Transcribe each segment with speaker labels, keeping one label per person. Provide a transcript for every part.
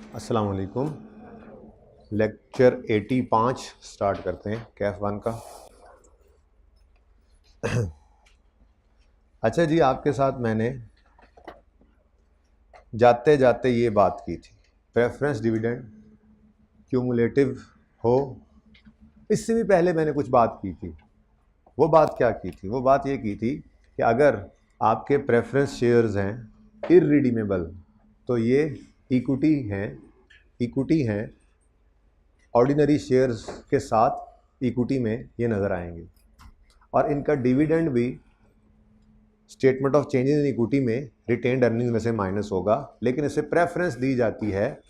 Speaker 1: अस्सलाम वालेकुम। Lecture 85 start करते हैं कैफ 1 का। अच्छा जी, आपके साथ मैंने जाते जाते ये बात की थी, प्रेफरेंस डिविडेंड क्यूमुलेटिव हो। इससे भी पहले मैंने कुछ बात की थी। वो बात क्या की थी? वो बात ये की थी कि अगर आपके प्रेफरेंस शेयर्स हैं इररिडीमेबल तो ये इक्विटी हैं ऑर्डिनरी शेयर्स के साथ इक्विटी में ये नज़र आएंगे, और इनका डिविडेंड भी statement of changes in equity में रिटेन्ड अर्निंग में से माइनस होगा, लेकिन इसे प्रेफरेंस दी जाती है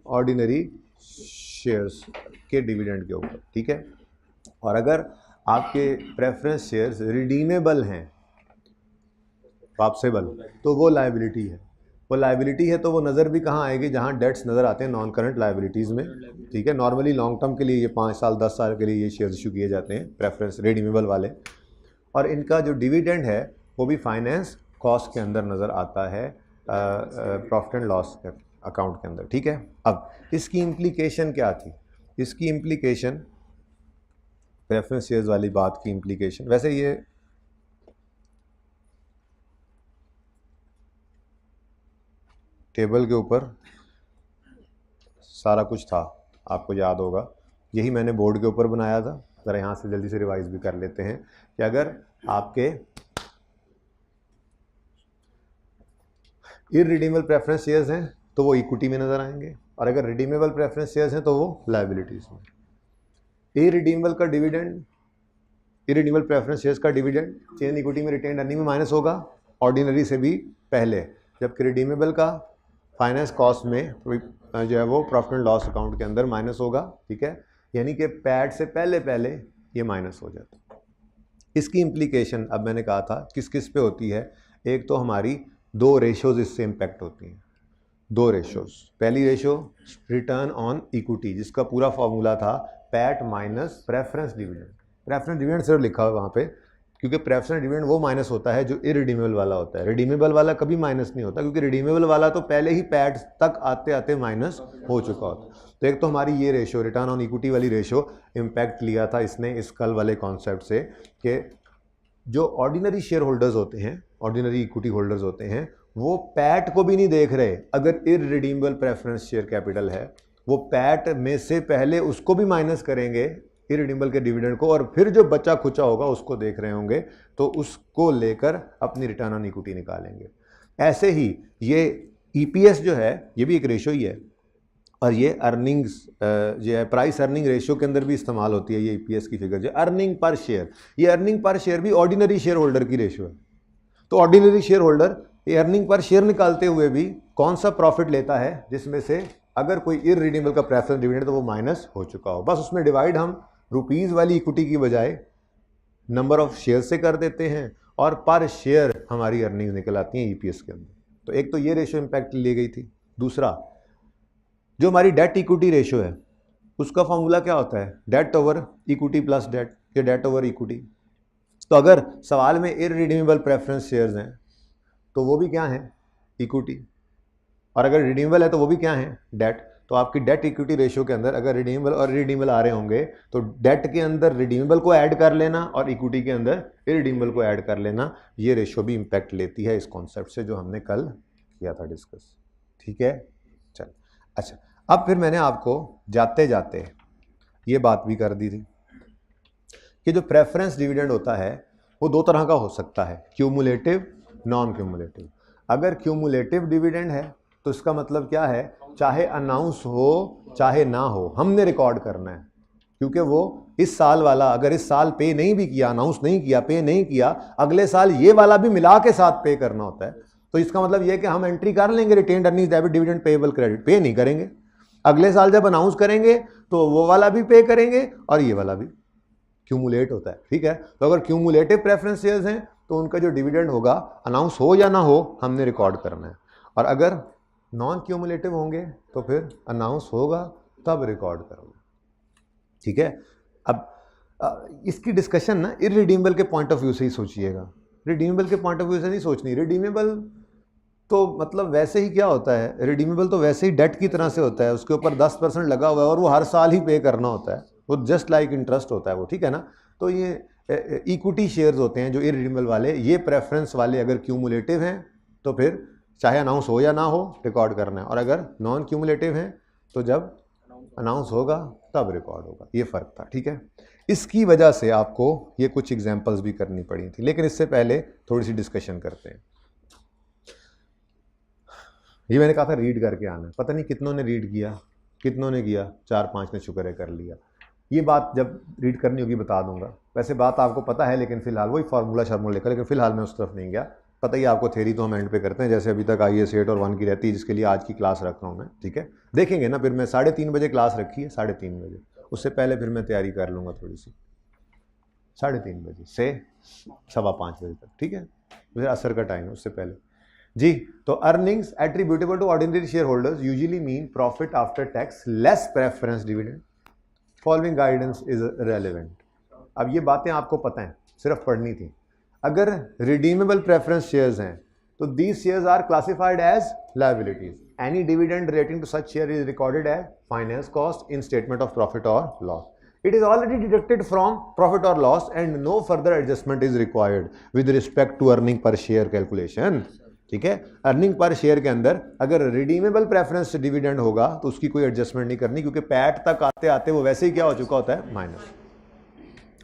Speaker 1: ऑर्डिनरी शेयर्स के डिविडेंड के ऊपर। ठीक है। और अगर आपके प्रेफरेंस शेयर्स रिडीमेबल हैं, वापसेबल, तो वो लायबिलिटी है। वो लायबिलिटी है तो वो नज़र भी कहाँ आएगी? जहाँ डेट्स नज़र आते हैं नॉन करंट लायबिलिटीज़ में। ठीक है। नॉर्मली लॉन्ग टर्म के लिए ये 5 साल 10 साल के लिए ये शेयर्स इशू किए जाते हैं, प्रेफरेंस रिडीमेबल वाले। और इनका जो डिविडेंड है वो भी फाइनेंस कॉस्ट के अंदर नज़र आता है, प्रॉफिट एंड लॉस अकाउंट के अंदर। ठीक है। अब इसकी इम्प्लीकेशन क्या थी? इसकी इम्प्लीकेशन, प्रेफरेंस शेयर्स वाली बात की इम्प्लीकेशन, वैसे ये टेबल के ऊपर सारा कुछ था, आपको याद होगा। यही मैंने बोर्ड के ऊपर बनाया था। ज़रा यहाँ से जल्दी से रिवाइज भी कर लेते हैं कि अगर आपके इररिडीमेबल प्रेफरेंस शेयर्स हैं तो वो इक्विटी में नज़र आएंगे, और अगर रिडीमेबल प्रेफरेंस शेयर्स हैं तो वो लायबिलिटीज़ में। इररिडीमेबल प्रेफरेंस शेयर्स का डिविडेंड चेंज इक्विटी में रिटेन्ड अर्निंग में माइनस होगा, ऑर्डिनरी से भी पहले, जबकि रिडीमेबल का फाइनेंस कॉस्ट में जो है वो प्रॉफिट एंड लॉस अकाउंट के अंदर माइनस होगा। ठीक है। यानी कि पैड से पहले पहले ये माइनस हो जाता है। इसकी इम्प्लीकेशन अब मैंने कहा था किस किस पे होती है। एक तो हमारी 2 रेशोज़ इससे इम्पेक्ट होती हैं। 2 रेशोज़। पहली रेशो रिटर्न ऑन इक्विटी, जिसका पूरा फॉर्मूला था PAT minus preference dividend. Preference dividend सिर्फ लिखा हुआ वहाँ पे, क्योंकि प्रेफरेंस डिविडेंड वो माइनस होता है जो इररिडीमेबल वाला होता है। रिडीमेबल वाला कभी माइनस नहीं होता, क्योंकि रिडीमेबल वाला तो पहले ही पैट तक आते आते माइनस हो चुका होता है। तो एक तो हमारी ये रेशो, रिटर्न ऑन इक्विटी वाली रेशो, इम्पैक्ट लिया था इसने इस कल वाले कॉन्सेप्ट से कि जो ऑर्डिनरी शेयर होल्डर्स होते हैं, ऑर्डिनरी इक्विटी होल्डर्स होते हैं, वो पैट को भी नहीं देख रहे। अगर इररिडीमेबल प्रेफरेंस शेयर कैपिटल है, वो पैट में से पहले उसको भी माइनस करेंगे, इररिडीमेबल के डिविडेंड को, और फिर जो बचा खुचा होगा उसको देख रहे होंगे, तो उसको लेकर अपनी रिटर्न ऑन इक्विटी निकालेंगे। ऐसे ही ये ईपीएस जो है ये भी एक रेशो ही है, और ये अर्निंग्स जो है प्राइस अर्निंग रेशियो के अंदर भी इस्तेमाल होती है। ये ईपीएस की फिगर जो अर्निंग पर शेयर, ये अर्निंग पर शेयर भी ऑर्डिनरी शेयर होल्डर की रेशियो है। तो ऑर्डिनरी शेयर होल्डर ये अर्निंग पर शेयर निकालते हुए भी कौन सा प्रॉफिट लेता है, जिसमें से अगर कोई इररिडीमेबल का प्रेफरेंस डिविडेंड तो वो माइनस हो चुका हो। बस उसमें डिवाइड हम रुपीज़ वाली इक्विटी की बजाय नंबर ऑफ शेयर से कर देते हैं, और पर शेयर हमारी अर्निंग निकल आती हैं ईपीएस के अंदर। तो एक तो ये रेशियो इम्पैक्ट ली गई थी। दूसरा, जो हमारी डेट इक्विटी रेशियो है, उसका फॉर्मूला क्या होता है? Debt over equity plus debt, या डेट ओवर इक्विटी। तो अगर सवाल में इररिडीमेबल प्रेफरेंस शेयर्स हैं तो वो भी क्या है? इक्विटी। और अगर रिडीमेबल है तो वो भी क्या है? डेट। तो आपकी डेट इक्विटी रेशियो के अंदर अगर रिडीमेबल और इररिडीमेबल आ रहे होंगे तो डेट के अंदर रिडीमेबल को ऐड कर लेना और इक्विटी के अंदर इररिडीमेबल को ऐड कर लेना। ये रेशियो भी इम्पैक्ट लेती है इस कॉन्सेप्ट से जो हमने कल किया था डिस्कस। ठीक है। चल, अच्छा, अब फिर मैंने आपको जाते जाते ये बात भी कर दी थी कि जो प्रेफरेंस डिविडेंड होता है वो 2 तरह का हो सकता है, क्यूमुलेटिव, नॉन क्यूमुलेटिव। अगर क्यूमुलेटिव डिविडेंड है तो इसका मतलब क्या है? चाहे अनाउंस हो चाहे ना हो, हमने रिकॉर्ड करना है, क्योंकि वो इस साल वाला अगर इस साल पे नहीं भी किया, अनाउंस नहीं किया, पे नहीं किया, अगले साल ये वाला भी मिला के साथ पे करना होता है। तो इसका मतलब ये कि हम एंट्री कर लेंगे retained earnings debit dividend payable credit, पे नहीं करेंगे। अगले साल जब अनाउंस करेंगे तो वो वाला भी पे करेंगे और ये वाला भी। क्यूमुलेट होता है। ठीक है। तो अगर क्यूमुलेटिव प्रेफरेंस शेयर्स हैं तो उनका जो डिविडेंड होगा, अनाउंस हो या ना हो, हमने रिकॉर्ड करना है। और अगर नॉन क्यूमुलेटिव होंगे तो फिर अनाउंस होगा तब रिकॉर्ड करोगे। ठीक है। अब इसकी डिस्कशन ना इररिडीमेबल के पॉइंट ऑफ व्यू से ही सोचिएगा, रिडीमेबल के पॉइंट ऑफ व्यू से नहीं सोचनी। रिडीमेबल तो मतलब वैसे ही क्या होता है, रिडीमेबल तो वैसे ही डेट की तरह से होता है, उसके ऊपर 10% लगा हुआ है और वो हर साल ही पे करना होता है, वो जस्ट लाइक इंटरेस्ट होता है वो, ठीक है ना। तो ये इक्विटी शेयर्स होते हैं जो इरिडीमेबल वाले, ये प्रेफरेंस वाले अगर क्यूमुलेटिव हैं तो फिर चाहे अनाउंस हो या ना हो रिकॉर्ड करना है, और अगर नॉन क्यूमुलेटिव हैं तो जब अनाउंस होगा तब रिकॉर्ड होगा। ये फ़र्क था, ठीक है। इसकी वजह से आपको ये कुछ एग्जांपल्स भी करनी पड़ी थी, लेकिन इससे पहले थोड़ी सी डिस्कशन करते हैं। ये मैंने कहा था रीड करके आना, पता नहीं कितनों ने रीड किया, कितनों ने किया, 4-5 ने शुक्र है कर लिया। ये बात जब रीड करनी होगी बता दूंगा, वैसे बात आपको पता है, लेकिन फिलहाल वही फार्मूला शार्मूला लेकर, लेकिन फिलहाल मैं उस तरफ नहीं गया। पता ही आपको, थ्योरी तो हम एंड पे करते हैं, जैसे अभी तक IAS 8 और 1 की रहती है, जिसके लिए आज की क्लास रख रहा हूँ मैं, ठीक है। देखेंगे ना, फिर मैं 3:30 बजे क्लास रखी है, 3:30 बजे, उससे पहले फिर मैं तैयारी कर लूँगा थोड़ी सी, 3:30 बजे से 5:15 बजे तक, ठीक है, फिर असर का टाइम है उससे पहले जी। तो earnings attributable to ordinary share holders usually mean profit after tax less preference dividend, following guidance is relevant. अब ये बातें आपको पता है, सिर्फ पढ़नी थी। अगर रिडीमेबल प्रेफरेंस शेयर्स हैं तो these shares are classified as liabilities, any dividend relating to such share is recorded as finance cost in statement of profit और loss. It is already deducted from profit or loss and no further adjustment is required with respect to earning per share calculation, ठीक है। Earning per share के अंदर अगर redeemable preference dividend होगा तो उसकी कोई एडजस्टमेंट नहीं करनी, क्योंकि पैट तक आते आते वो वैसे ही क्या हो चुका होता है, माइनस।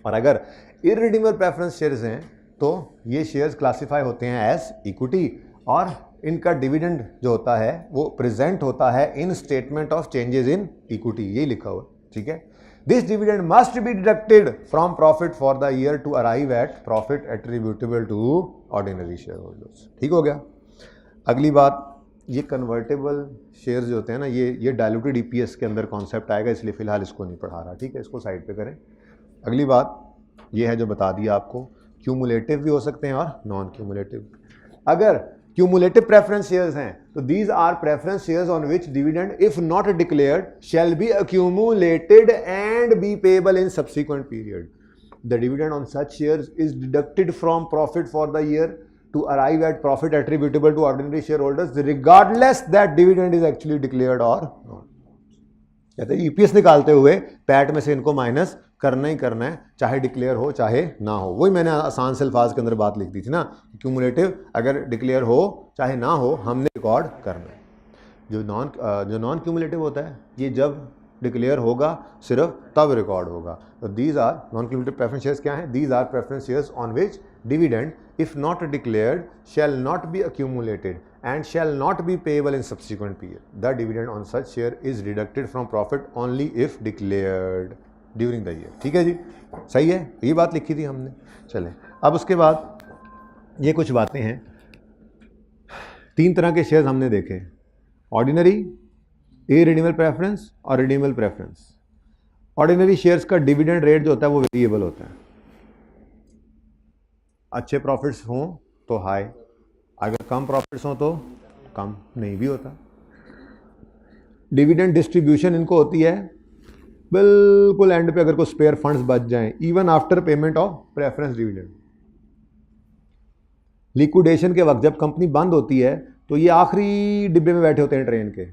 Speaker 1: और अगर इररिडीमेबल प्रेफरेंस शेयर्स हैं तो ये शेयर्स क्लासिफाई होते हैं एज इक्विटी, और इनका डिविडेंड जो होता है वो प्रेजेंट होता है in statement of changes in equity, यही लिखा हुआ, ठीक है। This dividend must be deducted from profit for the year to arrive at profit attributable to ordinary shareholders, ठीक हो गया। अगली बात, ये कन्वर्टेबल शेयर्स जो होते हैं ना, ये डायलूटेड EPS के अंदर कॉन्सेप्ट आएगा, इसलिए फिलहाल इसको नहीं पढ़ा रहा, ठीक है, इसको साइड पे करें। अगली बात ये है जो बता दिया आपको, क्यूमुलेटिव भी हो सकते हैं और नॉन क्यूमुलेटिव। अगर क्यूमुलेटिव प्रेफरेंस शेयर्स हैं तो these are preference shares on which dividend if not declared shall be accumulated and be payable in subsequent period. The dividend on such shares is deducted from profit for the year to arrive at profit attributable to ordinary shareholders regardless that dividend is actually declared or not. कहते हैं EPS निकालते हुए PAT में से इनको minus करना ही करना है, चाहे डिक्लेयर हो चाहे ना हो। वही मैंने आसान से अल्फाज के अंदर बात लिख दी थी ना, क्यूमुलेटिव अगर डिक्लेयर हो चाहे ना हो हमने रिकॉर्ड करना है। जो नॉन क्यूमुलेटिव होता है ये जब डिक्लेयर होगा सिर्फ तब रिकॉर्ड होगा। तो these are non cumulative preference shares क्या हैं, these are preference shares on which dividend if not declared shall not be accumulated and shall not be payable in subsequent period. The dividend on such share is deducted from profit only if declared during the year, ठीक है जी, सही है, ये बात लिखी थी हमने। चलें अब उसके बाद ये कुछ बातें हैं, 3 तरह के शेयर्स हमने देखे, ऑर्डिनरी, इररिडीमेबल प्रेफरेंस और रिडीमेबल प्रेफरेंस। ऑर्डिनरी शेयर्स का डिविडेंड रेट जो होता है वो वेरिएबल होता है, अच्छे प्रॉफिट्स हों तो हाई, अगर कम प्रॉफिट्स हों तो कम नहीं भी होता। डिविडेंड डिस्ट्रीब्यूशन इनको होती है बिल्कुल एंड पे, अगर कोई स्पेयर फंड्स बच जाएं, even after payment of preference dividend. Liquidation के वक्त जब कंपनी बंद होती है तो ये आखिरी डिब्बे में बैठे होते हैं ट्रेन के,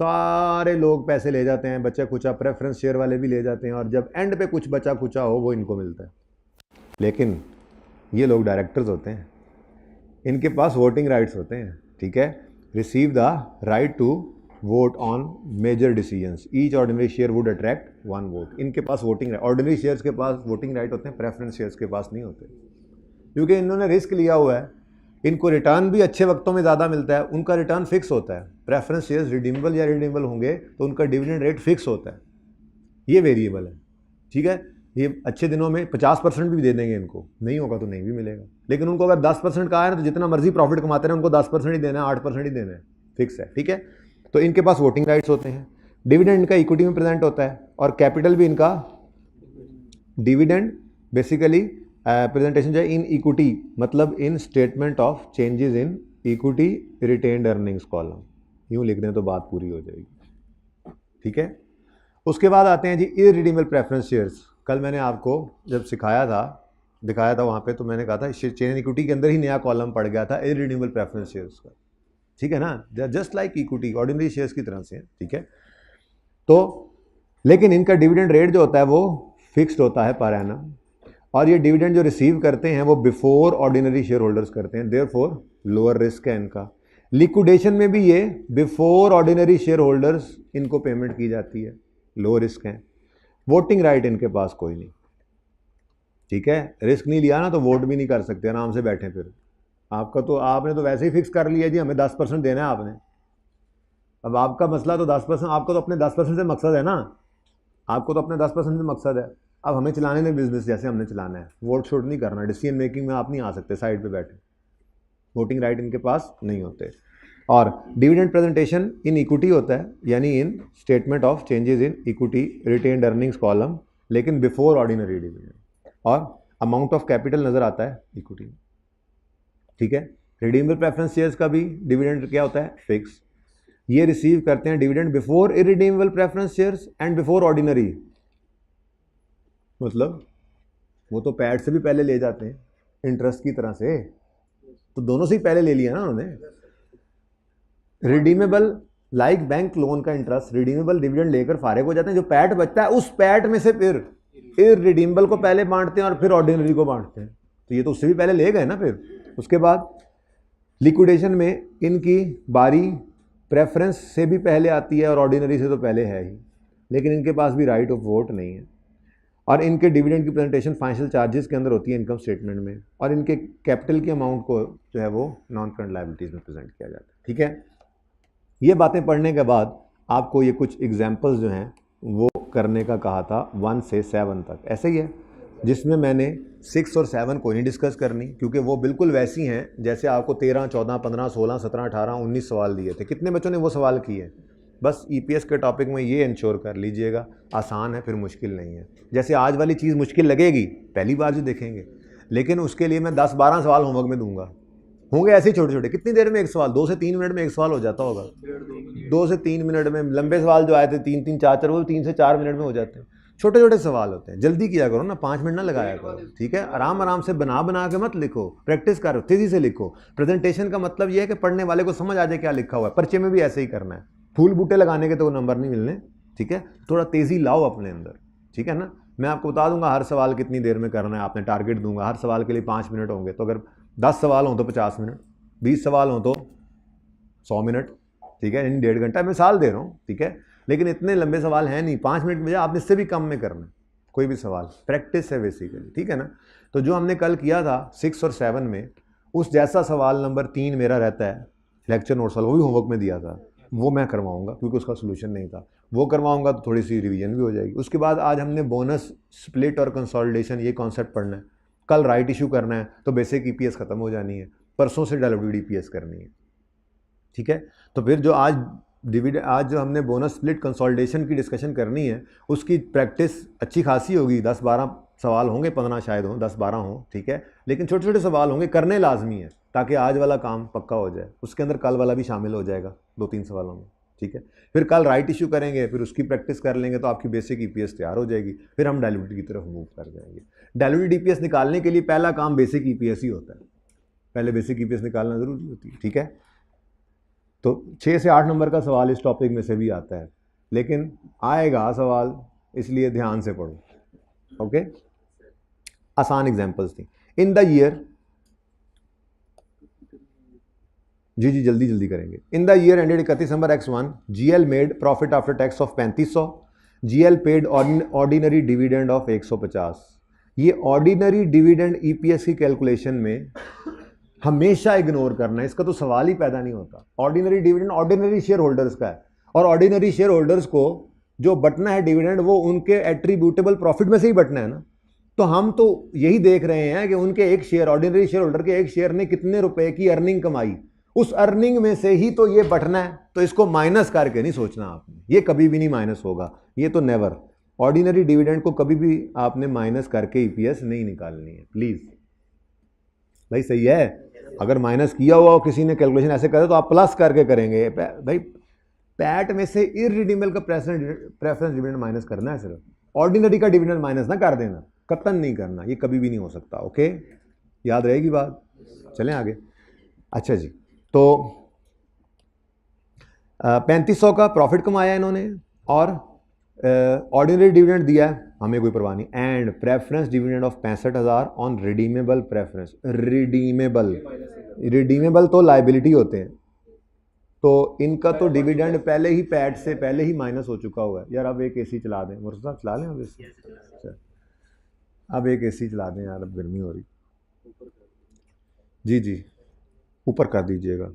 Speaker 1: सारे लोग पैसे ले जाते हैं, बचा कुचा प्रेफरेंस शेयर वाले भी ले जाते हैं, और जब एंड पे कुछ बचा कुचा हो वो इनको मिलता है। लेकिन ये लोग डायरेक्टर्स होते हैं, इनके पास वोटिंग राइट्स होते हैं, ठीक है। Receive the right to vote on major decisions, each ordinary share would attract 1 vote. इनके पास वोटिंग राइट, ऑर्डिनरी शेयर्स के पास वोटिंग राइट होते हैं, प्रेफरेंस शेयर्स के पास नहीं होते, क्योंकि इन्होंने रिस्क लिया हुआ है, इनको रिटर्न भी अच्छे वक्तों में ज़्यादा मिलता है, उनका रिटर्न फिक्स होता है। प्रेफरेंस शेयर्स रिडीमेबल या रिडीमेबल होंगे तो उनका डिविडेंड रेट फिक्स होता है, ये वेरिएबल है, ठीक है। ये अच्छे दिनों में 50% भी दे देंगे, इनको नहीं होगा तो नहीं भी मिलेगा, लेकिन उनको अगर 10% का आया ना तो जितना मर्जी प्रॉफिट कमाते हैं उनको 10% ही देना है, 8% ही देना है, फिक्स है, ठीक है। तो इनके पास वोटिंग राइट्स होते हैं, डिविडेंड इनका इक्विटी में प्रेजेंट होता है, और कैपिटल भी इनका, डिविडेंड बेसिकली प्रेजेंटेशन जो है इन इक्विटी, मतलब in statement of changes in equity retained earnings column, यूँ लिख दें तो बात पूरी हो जाएगी, ठीक है। उसके बाद आते हैं जी इररिडीमेबल प्रेफरेंस शेयर्स। कल मैंने आपको जब सिखाया था, दिखाया था वहाँ पे, तो मैंने कहा था चेन इक्विटी के अंदर ही नया कॉलम पड़ गया था इररिडीमेबल प्रेफरेंस शेयर्स का। ठीक है ना, they are just like equity, ordinary shares की तरह से हैं, ठीक है। तो लेकिन इनका डिविडेंड रेट जो होता है वो फिक्स्ड होता है पर एनम, और ये डिविडेंड जो रिसीव करते हैं वो बिफोर ऑर्डिनरी शेयर होल्डर्स करते हैं, देयरफॉर लोअर रिस्क है इनका। लिक्विडेशन में भी ये बिफोर ऑर्डिनरी शेयर होल्डर्स इनको पेमेंट की जाती है, लो रिस्क है। वोटिंग राइट इनके पास कोई नहीं, ठीक है, रिस्क नहीं लिया ना तो वोट भी नहीं कर सकते, आराम से बैठे। फिर आपका तो आपने तो वैसे ही फिक्स कर लिया जी हमें 10% देना है आपने, अब आपका मसला तो 10%, आपको तो अपने 10% से मकसद है ना, आपको तो अपने 10% से मकसद है। अब हमें चलाने में बिजनेस जैसे हमने चलाना है, वोट शोट नहीं करना, डिसीजन मेकिंग में आप नहीं आ सकते, साइड पे बैठे, वोटिंग राइट इनके पास नहीं होते। और डिविडेंड प्रेजेंटेशन इन इक्विटी होता है, यानी in statement of changes in equity retained earnings column, लेकिन बिफोर ऑर्डिनरी डिविडेंड, और अमाउंट ऑफ कैपिटल नज़र आता है इक्विटी में, ठीक है। रिडीमेबल प्रेफरेंस शेयर्स का भी डिविडेंड क्या होता है, फिक्स। ये रिसीव करते हैं dividend before irredeemable preference shares and before ordinary, मतलब वो तो पैड से भी पहले ले जाते हैं इंटरेस्ट की तरह से, तो दोनों से ही पहले ले लिया ना उन्होंने। रिडीमेबल लाइक बैंक लोन का इंटरेस्ट, रिडीमेबल डिविडेंड लेकर फारिग हो जाते हैं, जो पैट बचता है उस पैट में से फिर इरिडीमेबल को पहले बांटते हैं और फिर ऑर्डिनरी को बांटते हैं, तो ये तो उससे भी पहले ले गए ना। फिर उसके बाद लिक्विडेशन में इनकी बारी प्रेफरेंस से भी पहले आती है और ऑर्डिनरी से तो पहले है ही, लेकिन इनके पास भी राइट ऑफ वोट नहीं है। और इनके डिविडेंड की प्रेजेंटेशन फाइनेंशियल चार्जेस के अंदर होती है इनकम स्टेटमेंट में, और इनके कैपिटल की अमाउंट को जो है वो नॉन करंट लायबिलिटीज़ में प्रेजेंट किया जाता है, ठीक है। ये बातें पढ़ने के बाद आपको ये कुछ एग्जाम्पल्स जो हैं वो करने का कहा था 1 से 7 तक, ऐसे ही है, जिसमें मैंने 6 और 7 को नहीं डिस्कस करनी, क्योंकि वो बिल्कुल वैसी हैं जैसे आपको 13, 14, 15, 16, 17, 18, 19 सवाल दिए थे। कितने बच्चों ने वो सवाल किए? बस ईपीएस के टॉपिक में ये इंश्योर कर लीजिएगा, आसान है, फिर मुश्किल नहीं है। जैसे आज वाली चीज़ मुश्किल लगेगी पहली बार जो देखेंगे, लेकिन उसके लिए मैं 10-12 सवाल होमवर्क में दूंगा, होंगे ऐसे छोटे छोटे। कितनी देर में एक सवाल? 2 से 3 मिनट में एक सवाल हो जाता होगा, 2 से 3 मिनट में। लंबे सवाल जो आए थे 3-3, 4-4, वो 3 से 4 मिनट में हो जाते हैं। छोटे छोटे सवाल होते हैं, जल्दी किया करो ना, 5 मिनट ना लगाया करो, ठीक है। आराम आराम से बना के मत लिखो, प्रैक्टिस करो, तेजी से लिखो। प्रेजेंटेशन का मतलब ये है कि पढ़ने वाले को समझ आ जाए क्या लिखा हुआ है। पर्चे में भी ऐसे ही करना है, फूल बूटे लगाने के तो नंबर नहीं मिलने, ठीक है। थोड़ा तेजी लाओ अपने अंदर, ठीक है ना। मैं आपको बता दूंगा हर सवाल कितनी देर में करना है, आपने टारगेट दूंगा, हर सवाल के लिए 5 मिनट होंगे। तो अगर 10 सवाल हों तो 50 मिनट, 20 सवाल हों तो 100 मिनट, ठीक है, इन 1.5 घंटा मिसाल दे रहा हूँ, ठीक है। लेकिन इतने लंबे सवाल हैं नहीं, 5 मिनट में आपने इससे भी कम में करना है कोई भी सवाल, प्रैक्टिस है बेसिकली, ठीक है ना। तो जो हमने कल किया था 6 और 7 में, उस जैसा सवाल नंबर 3 मेरा रहता है लेक्चर नोट्स वाला, वो भी होमवर्क में दिया था, वो मैं करवाऊंगा क्योंकि उसका सोल्यूशन नहीं था, वो करवाऊंगा तो थोड़ी सी रिवीजन भी हो जाएगी। उसके बाद आज हमने बोनस, स्प्लिट और कंसोलिडेशन ये कॉन्सेप्ट पढ़ना है। कल राइट इशू करना है तो बेसिक ईपीएस खत्म हो जानी है, परसों से डब्ल्यूडीपीएस करनी है, ठीक है। तो फिर जो आज जो हमने बोनस, स्प्लिट, कंसोलिडेशन की डिस्कशन करनी है, उसकी प्रैक्टिस अच्छी खासी होगी। 10-12 सवाल होंगे, 15 शायद हों, 10-12 हों, ठीक है। लेकिन छोटे छोटे सवाल होंगे, करने लाजमी है ताकि आज वाला काम पक्का हो जाए। उसके अंदर कल वाला भी शामिल हो जाएगा 2-3 सवालों में, ठीक है। फिर कल राइट इशू करेंगे, फिर उसकी प्रैक्टिस कर लेंगे तो आपकी बेसिक ईपीएस तैयार हो जाएगी। फिर हम डायल्यूटेड की तरफ मूव कर जाएंगे। डायल्यूटेड ईपीएस निकालने के लिए पहला काम बेसिक ईपीएस ही होता है, पहले बेसिक ईपीएस निकालना ज़रूरी होती है, ठीक है। तो 6 से 8 नंबर का सवाल इस टॉपिक में से भी आता है, लेकिन आएगा सवाल, इसलिए ध्यान से पढ़ो, ओके। आसान एग्जांपल्स थी। इन द ईयर, जी जल्दी करेंगे। इन the year ended 31 December X1, GL made profit after tax of 3500, GL paid ordinary dividend of 150। ये ऑर्डिनरी डिविडेंड ईपीएस की कैलकुलेशन में हमेशा इग्नोर करना है, इसका तो सवाल ही पैदा नहीं होता। Ordinary dividend ordinary share holders का है, और ऑर्डिनरी शेयर होल्डर्स को जो बटना है डिविडेंड, वो उनके एट्रीब्यूटेबल प्रॉफिट में से ही बटना है ना। तो हम तो यही देख रहे हैं कि उनके एक शेयर, ऑर्डिनरी शेयर होल्डर के एक शेयर ने कितने रुपए की अर्निंग कमाई, उस अर्निंग में से ही तो ये बटना है। तो इसको माइनस करके नहीं सोचना आपने, ये कभी भी नहीं माइनस होगा, ये तो नेवर। ऑर्डिनरी डिविडेंड को कभी भी आपने माइनस करके ईपीएस नहीं निकालनी है, प्लीज भाई, सही है। अगर माइनस किया हुआ हो किसी ने कैलकुलेशन ऐसे करे तो आप प्लस करके करेंगे भाई। पैट में से इररिडीमेबल का प्रेफरेंस डिविडेंड माइनस करना है, सिर्फ ऑर्डिनरी का डिविडेंड माइनस ना कर देना, कतन नहीं करना, ये कभी भी नहीं हो सकता, ओके। याद रहेगी बात, चलें आगे। अच्छा जी, तो 3500 का प्रॉफिट कमाया इन्होंने और ऑर्डिनरी डिविडेंड दिया है, हमें कोई परवाह नहीं। And preference dividend of 65,000 on redeemable preference. Redeemable तो लाइबिलिटी होते हैं, तो इनका तो डिविडेंड पहले ही पैट से पहले ही माइनस हो चुका हुआ है। यार अब एक एसी चला दें, मुर्तज़ा साहब चला लें अब एसी। अब एक एसी चला दें यार, अब गर्मी हो रही। जी जी ऊपर कर दीजिएगा।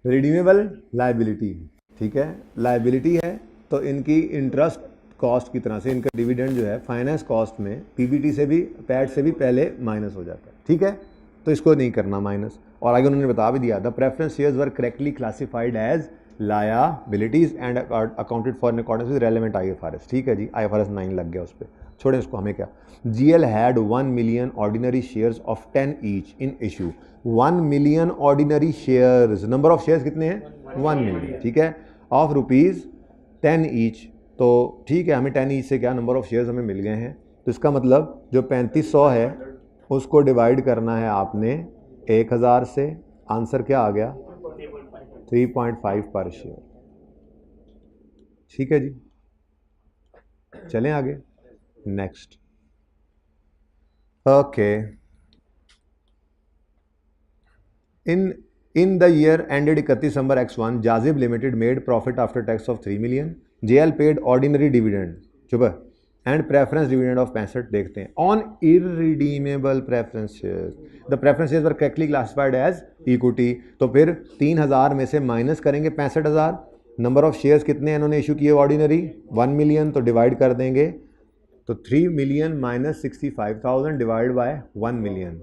Speaker 1: रिडीमेबल लाइबिलिटी, ठीक है, लाइबिलिटी है तो इनकी इंटरेस्ट कॉस्ट की तरह से इनका डिविडेंड जो है फाइनेंस कॉस्ट में पीबीटी से भी पैट से भी पहले माइनस हो जाता है, ठीक है, तो इसको नहीं करना माइनस। और आगे उन्होंने बता भी दिया, the preference shares were correctly classified as liabilities and accounted for in accordance with relevant IFRS, ठीक है जी, IFRS 9 लग गया उस पर, छोड़े उसको, हमें क्या। GL had 1 million ordinary shares of 10 each in issue. 1 million ordinary shares, number of shares कितने हैं, 1 मिलियन, ठीक है, ऑफ रुपीज़ 10 ईच, तो ठीक है, हमें 10 ईच से क्या नंबर ऑफ शेयर्स हमें मिल गए हैं, तो इसका मतलब जो 3500 है उसको डिवाइड करना है आपने 1000 से, आंसर क्या आ गया 3.5 पर शेयर, ठीक है जी। चलें आगे, next, okay. In the year ended 31 December X1, Jazib Limited made profit after tax of 3 million. JL paid ordinary dividend, चुप, and preference dividend of 65, देखते हैं, on irredeemable preference shares. The preference shares were correctly classified as equity. तो फिर 3000 में से minus करेंगे 65,000, number of shares कितने इन्होंने इशू किए ऑर्डिनरी 1 मिलियन, तो डिवाइड कर देंगे, तो 3 million minus 65,000 divide by 1 million,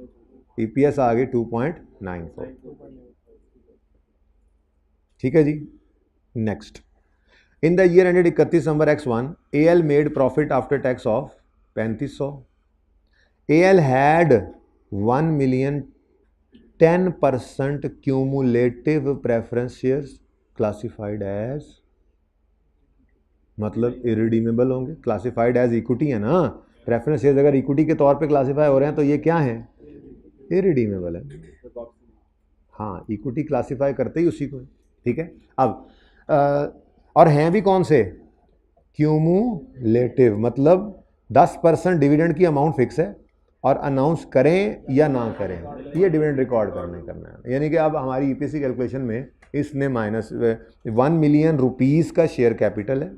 Speaker 1: EPS आ गई 2.94, ठीक है जी। Next, in the year ended 31 December X1, AL made profit after tax of 3500। AL had 1 million 10% cumulative preference shares classified as, मतलब इरिडीमेबल होंगे, क्लासिफाइड एज इक्विटी है ना, preference shares अगर इक्विटी के तौर पे क्लासिफाई हो रहे हैं तो ये क्या है, इरिडीमेबल है। हाँ, इक्विटी क्लासिफाई करते ही उसी को, ठीक है। अब और हैं भी कौन से, क्यूमुलेटिव, मतलब 10% डिविडेंड की अमाउंट फिक्स है और अनाउंस करें या ना करें ये डिविडेंड रिकॉर्ड करना है। यानी कि अब हमारी EPC कैलकुलेशन में इसने माइनस 1 मिलियन रुपीज़ का शेयर कैपिटल है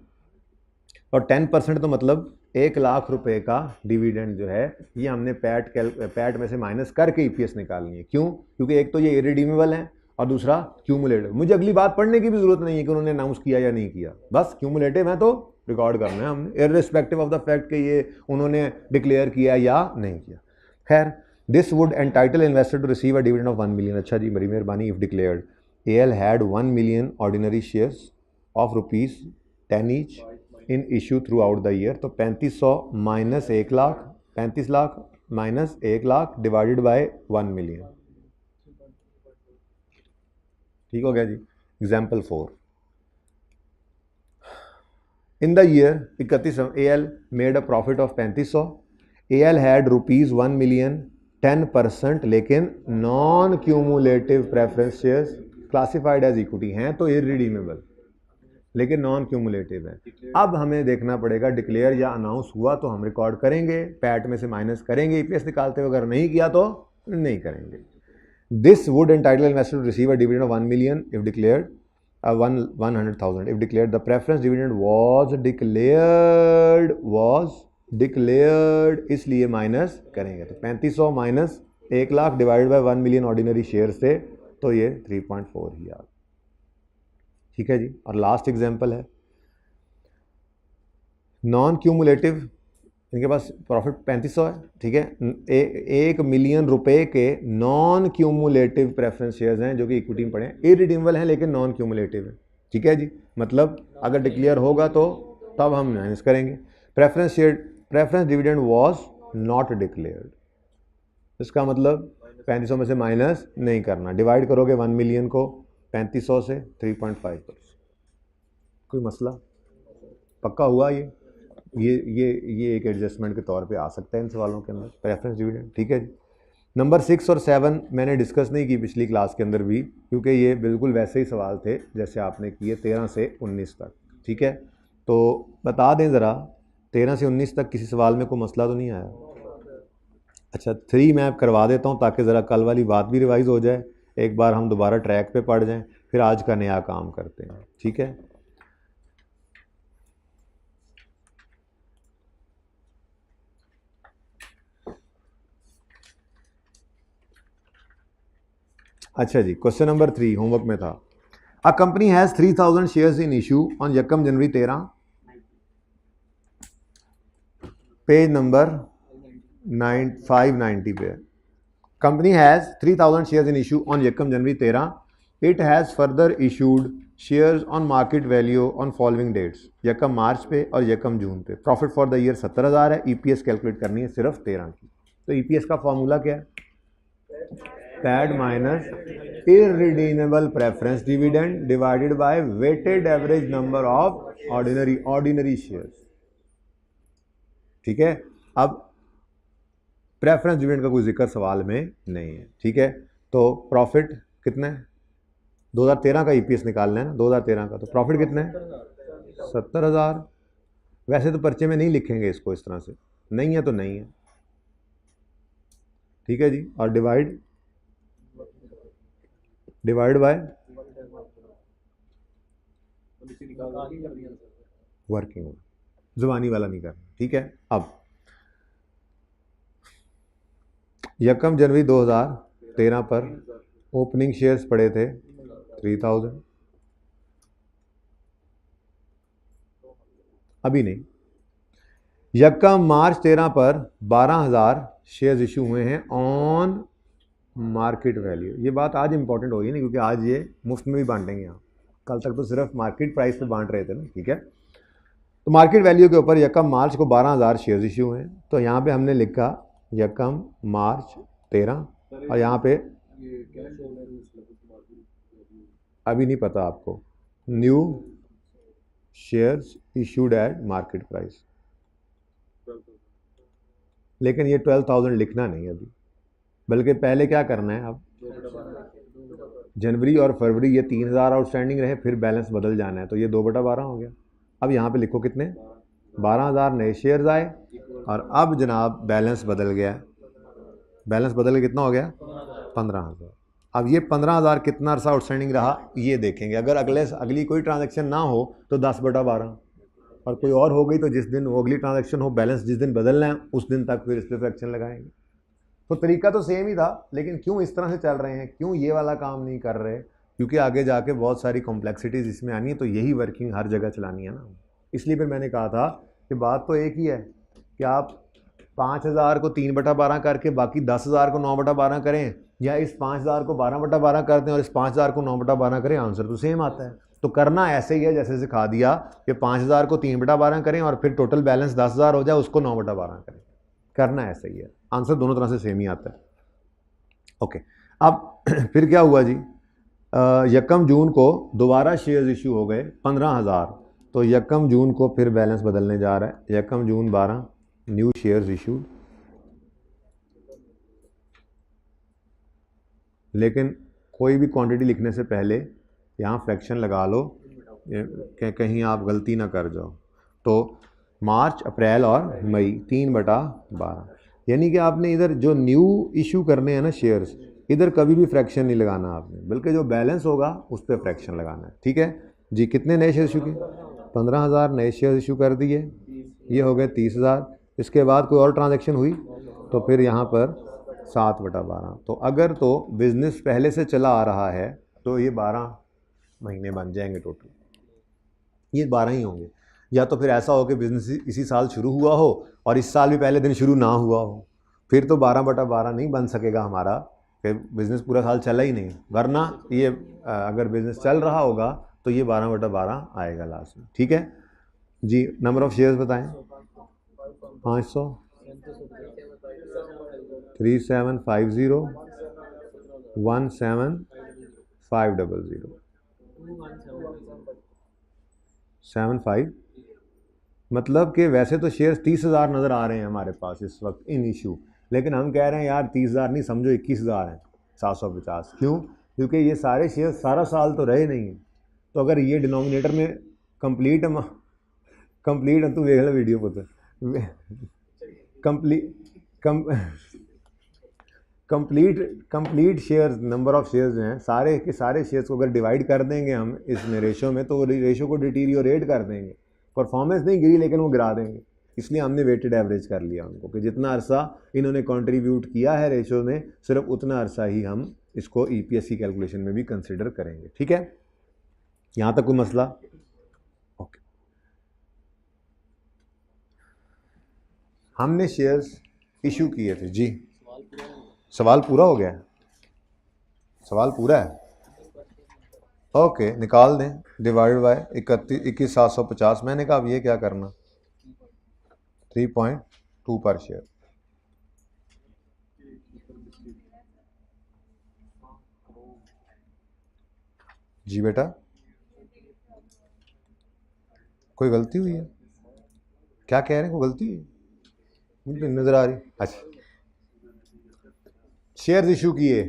Speaker 1: और 10% तो मतलब 1 लाख रुपए का डिविडेंड जो है ये हमने पैट में से माइनस करके EPS निकालनी है। क्यों, क्योंकि एक तो ये इरिडीमेबल है और दूसरा क्यूमुलेटिव। मुझे अगली बात पढ़ने की भी जरूरत नहीं है कि उन्होंने अनाउंस किया या नहीं किया, बस क्यूमुलेटिव है तो रिकॉर्ड करना है हमने, इररिस्पेक्टिव ऑफ द फैक्ट कि ये उन्होंने डिक्लेयर किया या नहीं किया। खैर, this would entitle investor to receive a dividend of 1 million. अच्छा जी, बड़ी मेहरबानी। If declared, AL had 1 million ordinary shares of ₹10 each in issue throughout the year, तो 3500 minus 1 lakh, 35 lakh minus 1 lakh divided by 1 million, ठीक हो गया जी। Example 4, in the year 31 AL made a profit of 3500। AL had ₹1 million 10%, लेकिन non cumulative preference shares classified as equity हैं तो irredeemable, लेकिन non cumulative है। अब हमें देखना पड़ेगा डिक्लेयर या अनाउंस हुआ तो हम रिकॉर्ड करेंगे, पैट में से माइनस करेंगे EPS निकालते हुए, अगर नहीं किया तो नहीं करेंगे। This would entitle investor to receive a dividend of 1 million if declared, 100,000 if declared. The preference dividend was declared, इसलिए माइनस करेंगे, तो 3500 minus 1 lakh divide by 1 million ordinary share से, तो ये 3.4 ही आ, ठीक है जी। और लास्ट एग्जांपल है नॉन क्यूमुलेटिव, इनके पास प्रॉफिट 3500 है, ठीक है, 1 मिलियन रुपए के नॉन क्यूमुलेटिव प्रेफरेंस शेयर्स हैं जो कि इक्विटी में पड़े हैं, इरिडीमेबल हैं लेकिन नॉन क्यूमुलेटिव है, ठीक है जी। मतलब अगर डिक्लेयर होगा तो तब हम माइनस करेंगे। Preference dividend was not declared, इसका मतलब 3500 में से माइनस नहीं करना, डिवाइड करोगे 1 मिलियन को 3500 से 3.5, कोई मसला, पक्का हुआ ये एक एडजस्टमेंट के तौर पे आ सकता है इन सवालों के अंदर, प्रेफरेंस डिविडेंड, ठीक है जी। नंबर 6 और 7 मैंने डिस्कस नहीं की पिछली क्लास के अंदर भी, क्योंकि ये बिल्कुल वैसे ही सवाल थे जैसे आपने किए 13 से 19 तक। ठीक है, तो बता दें ज़रा 13 से 19 तक किसी सवाल में कोई मसला तो नहीं आया? अच्छा 3 मैं करवा देता हूँ ताकि ज़रा कल वाली बात भी रिवाइज़ हो जाए, एक बार हम दोबारा ट्रैक पे पढ़ जाएं, फिर आज का नया काम करते हैं। ठीक है, अच्छा जी, क्वेश्चन नंबर 3 होमवर्क में था। A company has 3000 shares in issue on यकम जनवरी 13, पेज नंबर 590 पे। Company has 3000 shares in issue on यकम जनवरी 13, it has further issued shares on market value on following dates, यकम मार्च पे और यकम जून पे। प्रॉफिट फॉर द ईयर 70,000 है, ईपीएस कैलकुलेट करनी है सिर्फ 13 की। तो ईपीएस का फॉर्मूला क्या है? Paid minus irredeemable preference dividend divided by weighted average number of ordinary shares. ठीक है, अब प्रेफरेंस डिविडेंड का कोई जिक्र सवाल में नहीं है। ठीक है, तो प्रॉफिट कितना है? 2013 का ईपीएस निकालना है ना, 2013 का। तो प्रॉफिट कितना है? 70,000। वैसे तो पर्चे में नहीं लिखेंगे इसको इस तरह से, नहीं है तो नहीं है। ठीक है जी, और डिवाइड बाय वर्किंग, जुबानी वाला नहीं करना। ठीक है, अब यकम जनवरी 2013 पर ओपनिंग शेयर्स पड़े थे 3000, अभी नहीं। यकम मार्च 13 पर 12,000 शेयर्स इशू हुए हैं ऑन मार्केट वैल्यू। ये बात आज इंपॉर्टेंट होगी ना, क्योंकि आज ये मुफ्त में भी बांटेंगे यहाँ, कल तक तो सिर्फ मार्केट प्राइस पे बांट रहे थे ना। ठीक है, तो मार्केट वैल्यू के ऊपर यकम मार्च को 12,000 शेयर्स इशू हुए हैं। तो यहाँ पे हमने लिखा यकम मार्च 13, और यहाँ पे अभी नहीं पता आपको, new shares issued at market price, लेकिन ये 12,000 लिखना नहीं अभी, बल्कि पहले क्या करना है, अब जनवरी और फरवरी ये 3,000 आउटस्टैंडिंग रहे, फिर बैलेंस बदल जाना है, तो ये 2/12 हो गया। अब यहाँ पे लिखो कितने, 12,000 नए शेयर्स आए, और अब जनाब बैलेंस बदल गया। बैलेंस बदल के कितना हो गया? 15,000। अब ये 15,000 कितना अर्सा आउटस्टैंडिंग रहा ये देखेंगे। अगर अगली कोई ट्रांजैक्शन ना हो तो 10/12, और कोई और हो गई तो जिस दिन वो अगली ट्रांजैक्शन हो, बैलेंस जिस दिन बदलना है उस दिन तक फिर इस पर फ्रैक्शन लगाएंगे। तो तरीका तो सेम ही था, लेकिन क्यों इस तरह से चल रहे हैं, क्यों ये वाला काम नहीं कर रहे? क्योंकि आगे जाके बहुत सारी कॉम्प्लेक्सिटीज़ इसमें आनी है, तो यही वर्किंग हर जगह चलानी है ना। इसलिए फिर मैंने कहा था कि बात तो एक ही है कि आप 5,000 को 3/12 करके बाकी 10,000 को 9/12 करें, या इस 5,000 को 12/12 कर दें और इस 5,000 को 9/12 करें, आंसर तो सेम आता है। तो करना ऐसे ही है जैसे सिखा दिया कि 5,000 को 3/12 करें और फिर टोटल बैलेंस 10,000 हो जाए, उसको 9/12 करें। करना ऐसे ही है, आंसर दोनों तरह से सेम ही आता है। ओके, अब फिर क्या हुआ जी, यकम जून को दोबारा शेयर्स इशू हो गए 15,000। तो यकम जून को फिर बैलेंस बदलने जा रहा है, यकम जून 12 न्यू शेयर्स इशूड, लेकिन कोई भी क्वांटिटी लिखने से पहले यहाँ फ्रैक्शन लगा लो, कहीं आप गलती ना कर जाओ। तो मार्च, अप्रैल और मई 3/12, यानी कि आपने इधर जो न्यू इशू करने हैं ना शेयर्स, इधर कभी भी फ्रैक्शन नहीं लगाना आपने, बल्कि जो बैलेंस होगा उस पर फ्रैक्शन लगाना है। ठीक है जी, कितने नए शेयर इशू किए? 15,000 नए शेयर इशू कर दिए, ये हो गए 30,000। इसके बाद कोई और ट्रांजैक्शन हुई तो फिर यहाँ पर 7/12। तो अगर तो बिज़नेस पहले से चला आ रहा है तो ये 12 महीने बन जाएंगे टोटल, ये 12 ही होंगे। या तो फिर ऐसा हो कि बिज़नेस इसी साल शुरू हुआ हो और इस साल भी पहले दिन शुरू ना हुआ हो, फिर तो 12/12 नहीं बन सकेगा हमारा, कि बिज़नेस पूरा साल चला ही नहीं। वरना ये अगर बिज़नेस चल रहा होगा तो ये 12/12 आएगा लास्ट में। ठीक है जी, नंबर ऑफ़ शेयर्स बताएं। 500, 3750, 17500, 75। मतलब कि वैसे तो शेयर्स 30,000 नज़र आ रहे हैं हमारे पास इस वक्त इन इशू, लेकिन हम कह रहे हैं यार 30,000 नहीं, समझो 21,000 हैं 750। क्यों? क्योंकि ये सारे शेयर सारा साल तो रहे नहीं। तो अगर ये डिनोमिनेटर में कंप्लीट तू देख ले वीडियो पर, complete shares, number of shares जो हैं सारे के सारे शेयर्स को अगर डिवाइड कर देंगे हम इसमें रेशो में, तो रेशो को डिटीरियोरेट कर देंगे। परफॉर्मेंस नहीं गिरी लेकिन वो गिरा देंगे। इसलिए हमने वेटेड एवरेज कर लिया उनको कि जितना अरसा इन्होंने कंट्रीब्यूट किया है रेशो में, सिर्फ उतना अरसा ही हम इसको ईपीएस की कैलकुलेशन में भी कंसिडर करेंगे। ठीक है, यहाँ तक कोई मसला? ओके, हमने शेयर्स इशू किए थे जी। सवाल पूरा हो गया है? सवाल पूरा है? ओके, निकाल दें। Divide by 21,750। मैंने कहा अब ये क्या करना, 3.2 पर शेयर। जी बेटा, कोई गलती हुई है? क्या कह रहे हैं, कोई गलती हुई? मुझे नजर आ रही। अच्छा, शेयर्स इशू किए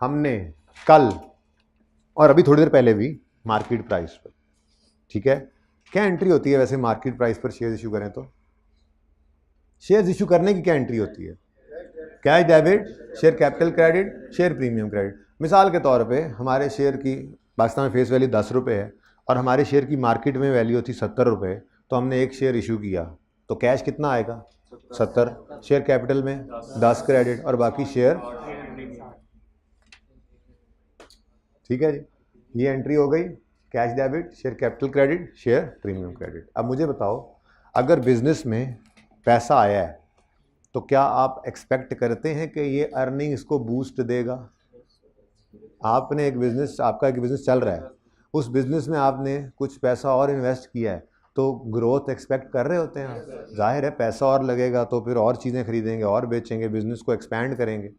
Speaker 1: हमने कल और अभी थोड़ी देर पहले भी मार्केट प्राइस पर। ठीक है, क्या एंट्री होती है वैसे मार्केट प्राइस पर शेयर्स इशू करें तो? शेयर्स इशू करने की क्या एंट्री होती है? Cash debit, share capital credit, share premium credit. मिसाल के तौर पे हमारे शेयर की पाकिस्तान में फेस वैल्यू 10 रुपये है और हमारे शेयर की मार्केट में वैल्यू थी 70 रुपये, तो हमने एक शेयर इशू किया तो कैश कितना आएगा? 70। शेयर कैपिटल में 10 क्रेडिट और बाकी शेयर। ठीक है जी, ये एंट्री हो गई, cash debit, share capital credit, share premium credit. अब मुझे बताओ, अगर बिजनेस में पैसा आया है तो क्या आप एक्सपेक्ट करते हैं कि ये अर्निंग्स को बूस्ट देगा? आपने एक बिज़नेस, आपका एक बिज़नेस चल रहा है, उस बिज़नेस में आपने कुछ पैसा और इन्वेस्ट किया है तो ग्रोथ एक्सपेक्ट कर रहे होते हैं। जाहिर है पैसा और लगेगा तो फिर और चीज़ें खरीदेंगे और बेचेंगे, बिज़नेस को एक्सपैंड करेंगे।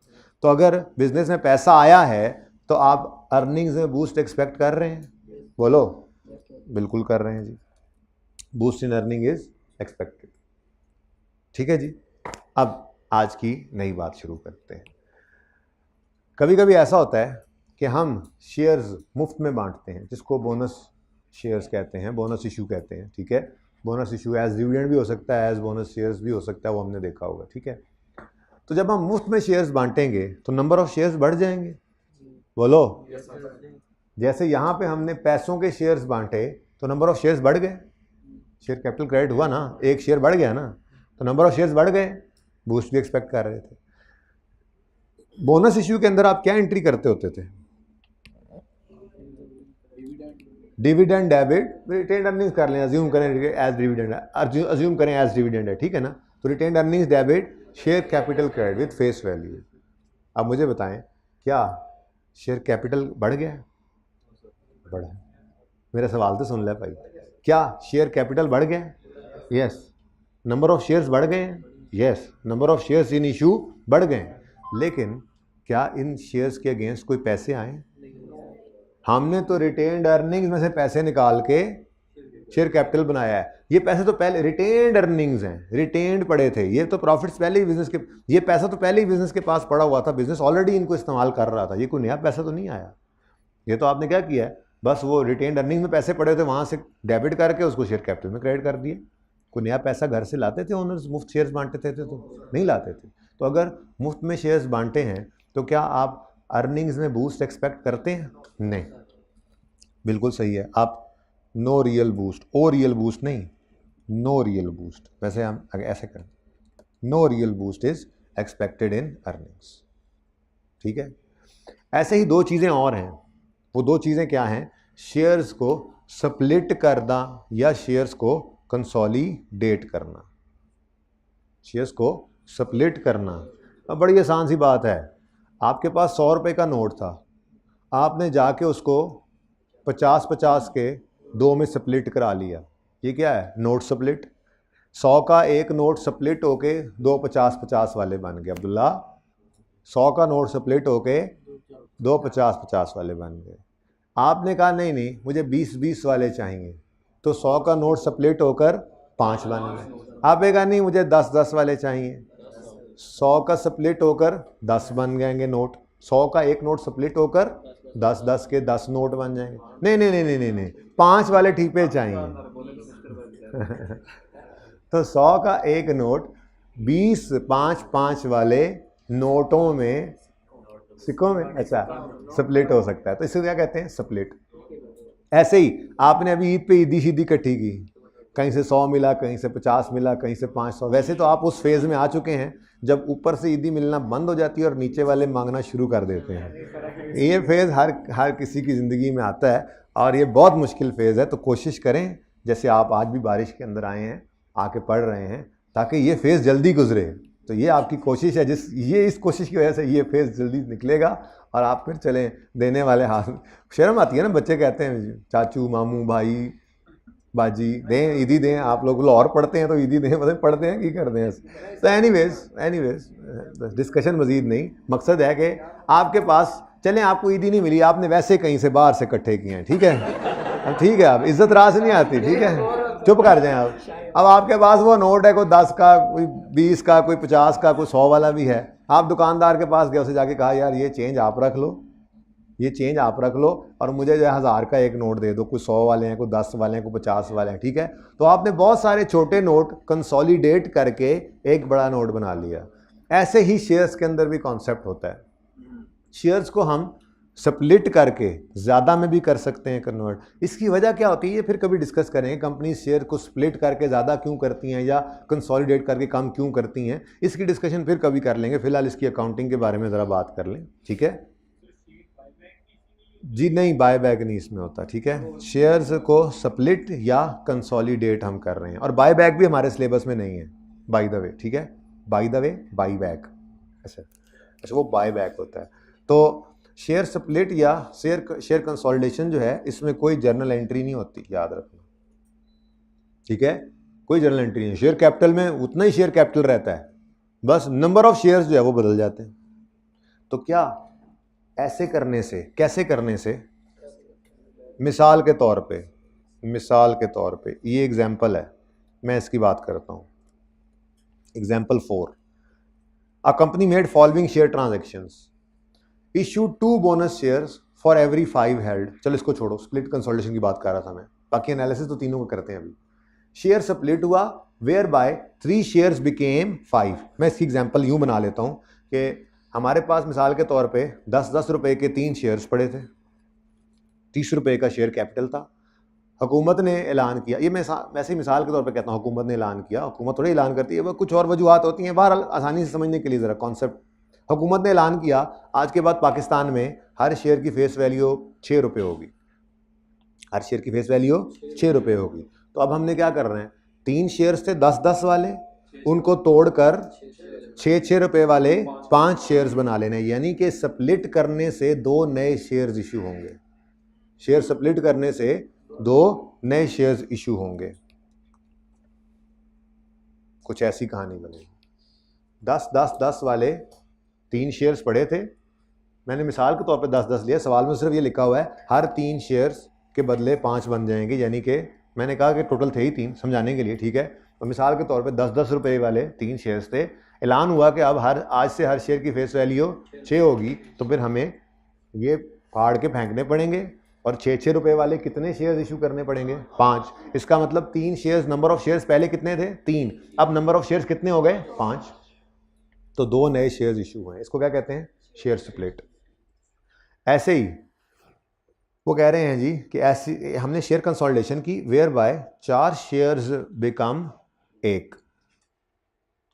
Speaker 1: तो अगर बिज़नेस में पैसा आया है तो आप अर्निंग्स में बूस्ट एक्सपेक्ट कर रहे हैं? बोलो। बिल्कुल कर रहे हैं जी, boost in earning is expected. ठीक है जी, अब आज की नई बात शुरू करते हैं। कभी कभी ऐसा होता है कि हम शेयर्स मुफ्त में बांटते हैं, जिसको बोनस शेयर्स कहते हैं, बोनस इशू कहते हैं। ठीक है, बोनस इशू एज डिविडेंड भी हो सकता है, एज बोनस शेयर्स भी हो सकता है, वो हमने देखा होगा। ठीक है, तो जब हम मुफ्त में शेयर्स बांटेंगे तो नंबर ऑफ शेयर्स बढ़ जाएंगे। बोलो। जैसे यहाँ पे हमने पैसों के शेयर्स बांटे तो नंबर ऑफ शेयर्स बढ़ गए, शेयर कैपिटल क्रेडिट हुआ ना, एक शेयर बढ़ गया ना, तो नंबर ऑफ शेयर्स बढ़ गए, बूस्ट भी एक्सपेक्ट कर रहे थे। बोनस इश्यू के अंदर आप क्या एंट्री करते होते थे? डिविडेंड डेबिट, रिटेन्ड अर्निंग्स कर लें, अज्यूम करें एज डिविडेंड, अज्यूम करें एज डिविडेंड है। ठीक है ना, तो retained earnings debit, share capital credit with face value. अब मुझे बताएं, क्या शेयर कैपिटल बढ़ गया? बढ़ा। मेरा सवाल तो सुन ले भाई, क्या शेयर कैपिटल बढ़ गया? यस। नंबर ऑफ शेयर्स बढ़ गए? Yes. Number of shares in issue बढ़ गए, लेकिन क्या इन शेयर्स के अगेंस्ट कोई पैसे आए? हमने तो रिटेन्ड अर्निंग्स में से पैसे निकाल के शेयर कैपिटल बनाया है। ये पैसे तो पहले रिटेन्ड अर्निंग्स हैं, रिटेन्ड पड़े थे, ये तो प्रॉफिट्स पहले ही बिजनेस के, ये पैसा तो पहले ही बिजनेस के पास पड़ा हुआ था, बिजनेस ऑलरेडी इनको इस्तेमाल कर रहा था, ये कोई नया पैसा तो नहीं आया। ये तो आपने क्या किया है, बस वो रिटेन्ड अर्निंग में पैसे पड़े थे वहाँ से डेबिट करके उसको शेयर कैपिटल में क्रेडिट कर दिए। कोई नया पैसा घर से लाते थे ओनर्स, मुफ्त शेयर्स बांटते थे तो नहीं लाते थे। तो अगर मुफ्त में शेयर्स बांटे हैं तो क्या आप अर्निंग्स में बूस्ट एक्सपेक्ट करते हैं? नहीं, बिल्कुल सही है। आप no real boost, oh real boost नहीं, नो रियल बूस्ट, वैसे हम ऐसे करें, no real boost is expected in earnings. ठीक है, ऐसे ही दो चीज़ें और हैं। वो दो चीज़ें क्या हैं? शेयर्स को स्प्लिट करना या शेयर्स को कंसोलिडेट करना। शेयर्स को स्प्लिट करना, अब बड़ी आसान सी बात है। आपके पास 100 रुपये का नोट था, आपने जाके उसको 50-50 के दो में स्प्लिट करा लिया। ये क्या है? Note split. 100 का एक नोट स्प्लिट होके दो 50-50 वाले बन गए। अब्दुल्ला, 100 का नोट स्प्लिट होके दो 50-50 वाले बन गए। आपने कहा नहीं नहीं, मुझे 20-20 वाले चाहिए, तो 100 का नोट स्प्लिट होकर 5 बन गए। आपने कहा नहीं, मुझे 10-10 वाले चाहिए, 100 का स्प्लिट होकर 10 बन जाएंगे नोट, 100 का एक नोट स्प्लिट होकर 10 के 10 नोट बन जाएंगे। नहीं नहीं नहीं नहीं नहीं नहीं, 5 वाले ठीपे चाहिए। तो 100 का एक नोट 20 5 वाले नोटों में, सिक्कों में, अच्छा, स्प्लिट हो सकता है। तो इसे क्या कहते हैं? स्प्लिट। ऐसे ही आपने अभी ईद पे ईदी शीदी इकट्ठी की, कहीं से 100 मिला, कहीं से 50 मिला, कहीं से 500। वैसे तो आप उस फेज़ में आ चुके हैं जब ऊपर से ईदी मिलना बंद हो जाती है और नीचे वाले मांगना शुरू कर देते हैं। ये फेज़ हर किसी की ज़िंदगी में आता है और ये बहुत मुश्किल फेज़ है। तो कोशिश करें, जैसे आप आज भी बारिश के अंदर आए हैं, आके पढ़ रहे हैं, ताकि ये फेज़ जल्दी गुजरे। तो ये आपकी कोशिश है, इस कोशिश की वजह से ये फेज़ जल्दी निकलेगा और आप फिर चलें देने वाले हाथ। शर्म आती है ना, बच्चे कहते हैं चाचू मामू भाई बाजी दें, ईदी दें। आप लोग लाहौर पढ़ते हैं तो ईदी दें, मतलब पढ़ते हैं कि करते हैं। तो एनीवेज डिस्कशन मजीद नहीं, मकसद है कि आपके पास चलें, आपको ईदी नहीं मिली, आपने वैसे कहीं से बाहर से इकट्ठे किए हैं, ठीक है, ठीक है, आप इज्जत राह से नहीं आती, ठीक है, चुप कर जाएं आप। अब आपके पास वो नोट है, कोई 10 का, कोई 20 का, कोई 50 का, कोई 100 वाला भी है। आप दुकानदार के पास गए, उसे जाके कहा यार ये चेंज आप रख लो, ये चेंज आप रख लो और मुझे जो है 1000 का एक नोट दे दो। कोई 100 वाले हैं, कोई 10 वाले हैं, कोई 50 वाले हैं, ठीक है। तो आपने बहुत सारे छोटे नोट कंसोलिडेट करके एक बड़ा नोट बना लिया। ऐसे ही शेयर्स के अंदर भी कॉन्सेप्ट होता है। शेयर्स को हम स्प्लिट करके ज़्यादा में भी कर सकते हैं कन्वर्ट। इसकी वजह क्या होती है ये फिर कभी डिस्कस करेंगे। कंपनी शेयर को स्प्लिट करके ज़्यादा क्यों करती हैं या कंसोलिडेट करके कम क्यों करती हैं, इसकी डिस्कशन फिर कभी कर लेंगे। फिलहाल इसकी अकाउंटिंग के बारे में ज़रा बात कर लें, ठीक है जी। नहीं, बाय बैक नहीं इसमें होता, ठीक है। शेयर्स को स्प्लिट या कंसोलिडेट हम कर रहे हैं और बाय बैक भी हमारे सिलेबस में नहीं है, बाय द वे, ठीक है। By the way, buy back, अच्छा वो बाय बैक होता है। तो शेयर स्प्लिट या शेयर कंसोलिडेशन जो है, इसमें कोई जर्नल एंट्री नहीं होती, याद रखना, ठीक है। कोई जर्नल एंट्री नहीं। शेयर कैपिटल में उतना ही शेयर कैपिटल रहता है, बस नंबर ऑफ शेयर्स जो है वो बदल जाते हैं। तो क्या ऐसे करने से, कैसे करने से, मिसाल के तौर पे ये एग्जाम्पल है, मैं इसकी बात करता हूँ। Example 4, a company made following share transactions, issued 2 bonus shares for every 5 held. चलो इसको छोड़ो, स्प्लिट कंसोलिडेशन की बात कर रहा था मैं, बाकी एनालिसिस तो तीनों को करते हैं अभी। शेयर स्प्लिट हुआ वेयर बाय 3 शेयर्स बिकेम 5। मैं इसकी एग्जाम्पल यूँ बना लेता हूँ कि हमारे पास मिसाल के तौर पे 10-10 रुपए के 3 शेयर्स पड़े थे, 30 रुपए का शेयर कैपिटल था। हुकूमत ने ऐलान किया, ये मैं वैसे ही मिसाल के तौर पे कहता हूँ, हुकूमत ने ऐलान किया, हुकूमत थोड़ी ऐलान करती है, वो कुछ और वजूहत होती हैं, बहरहाल आसानी से समझने के लिए ज़रा कॉन्सेप्ट। हुकूमत ने ऐलान किया आज के बाद पाकिस्तान में हर शेयर की फेस वैल्यू 6 रुपये होगी, हर शेयर की फेस वैल्यू 6 रुपये होगी। तो अब हमने क्या कर रहे हैं, 3 शेयर्स थे 10-10 वाले, उनको तोड़कर 6-6 रुपये वाले 5 शेयर्स बना लेने, यानी कि स्प्लिट करने से 2 नए शेयर्स इशू होंगे। शेयर स्प्लिट करने से 2 नए शेयर्स इशू होंगे। कुछ ऐसी कहानी बनेगी। 10-10-10 वाले 3 शेयर्स पड़े थे, मैंने मिसाल के तौर पे 10-10 लिया, सवाल में सिर्फ ये लिखा हुआ है हर 3 शेयर्स के बदले 5 बन जाएंगे, यानी कि मैंने कहा कि टोटल थे ही 3 समझाने के लिए, ठीक है। तो मिसाल के तौर पे 10-10 रुपये वाले 3 शेयर्स थे, ऐलान हुआ कि अब आज से हर शेयर की फेस वैल्यू 6 होगी। तो फिर हमें ये फाड़ के फेंकने पड़ेंगे और 6-6 रुपये वाले कितने शेयर्स इशू करने पड़ेंगे, 5। इसका मतलब 3 शेयर्स, नंबर ऑफ शेयर्स पहले कितने थे, 3, अब नंबर ऑफ शेयर्स कितने हो गए, 5। तो 2 नए शेयर्स इशू हुए, इसको क्या कहते हैं, शेयर स्प्लिट। ऐसे ही वो कह रहे हैं जी कि ऐसी हमने शेयर कंसोलिडेशन की वेयर बाय 4 शेयर्स बिकम 1।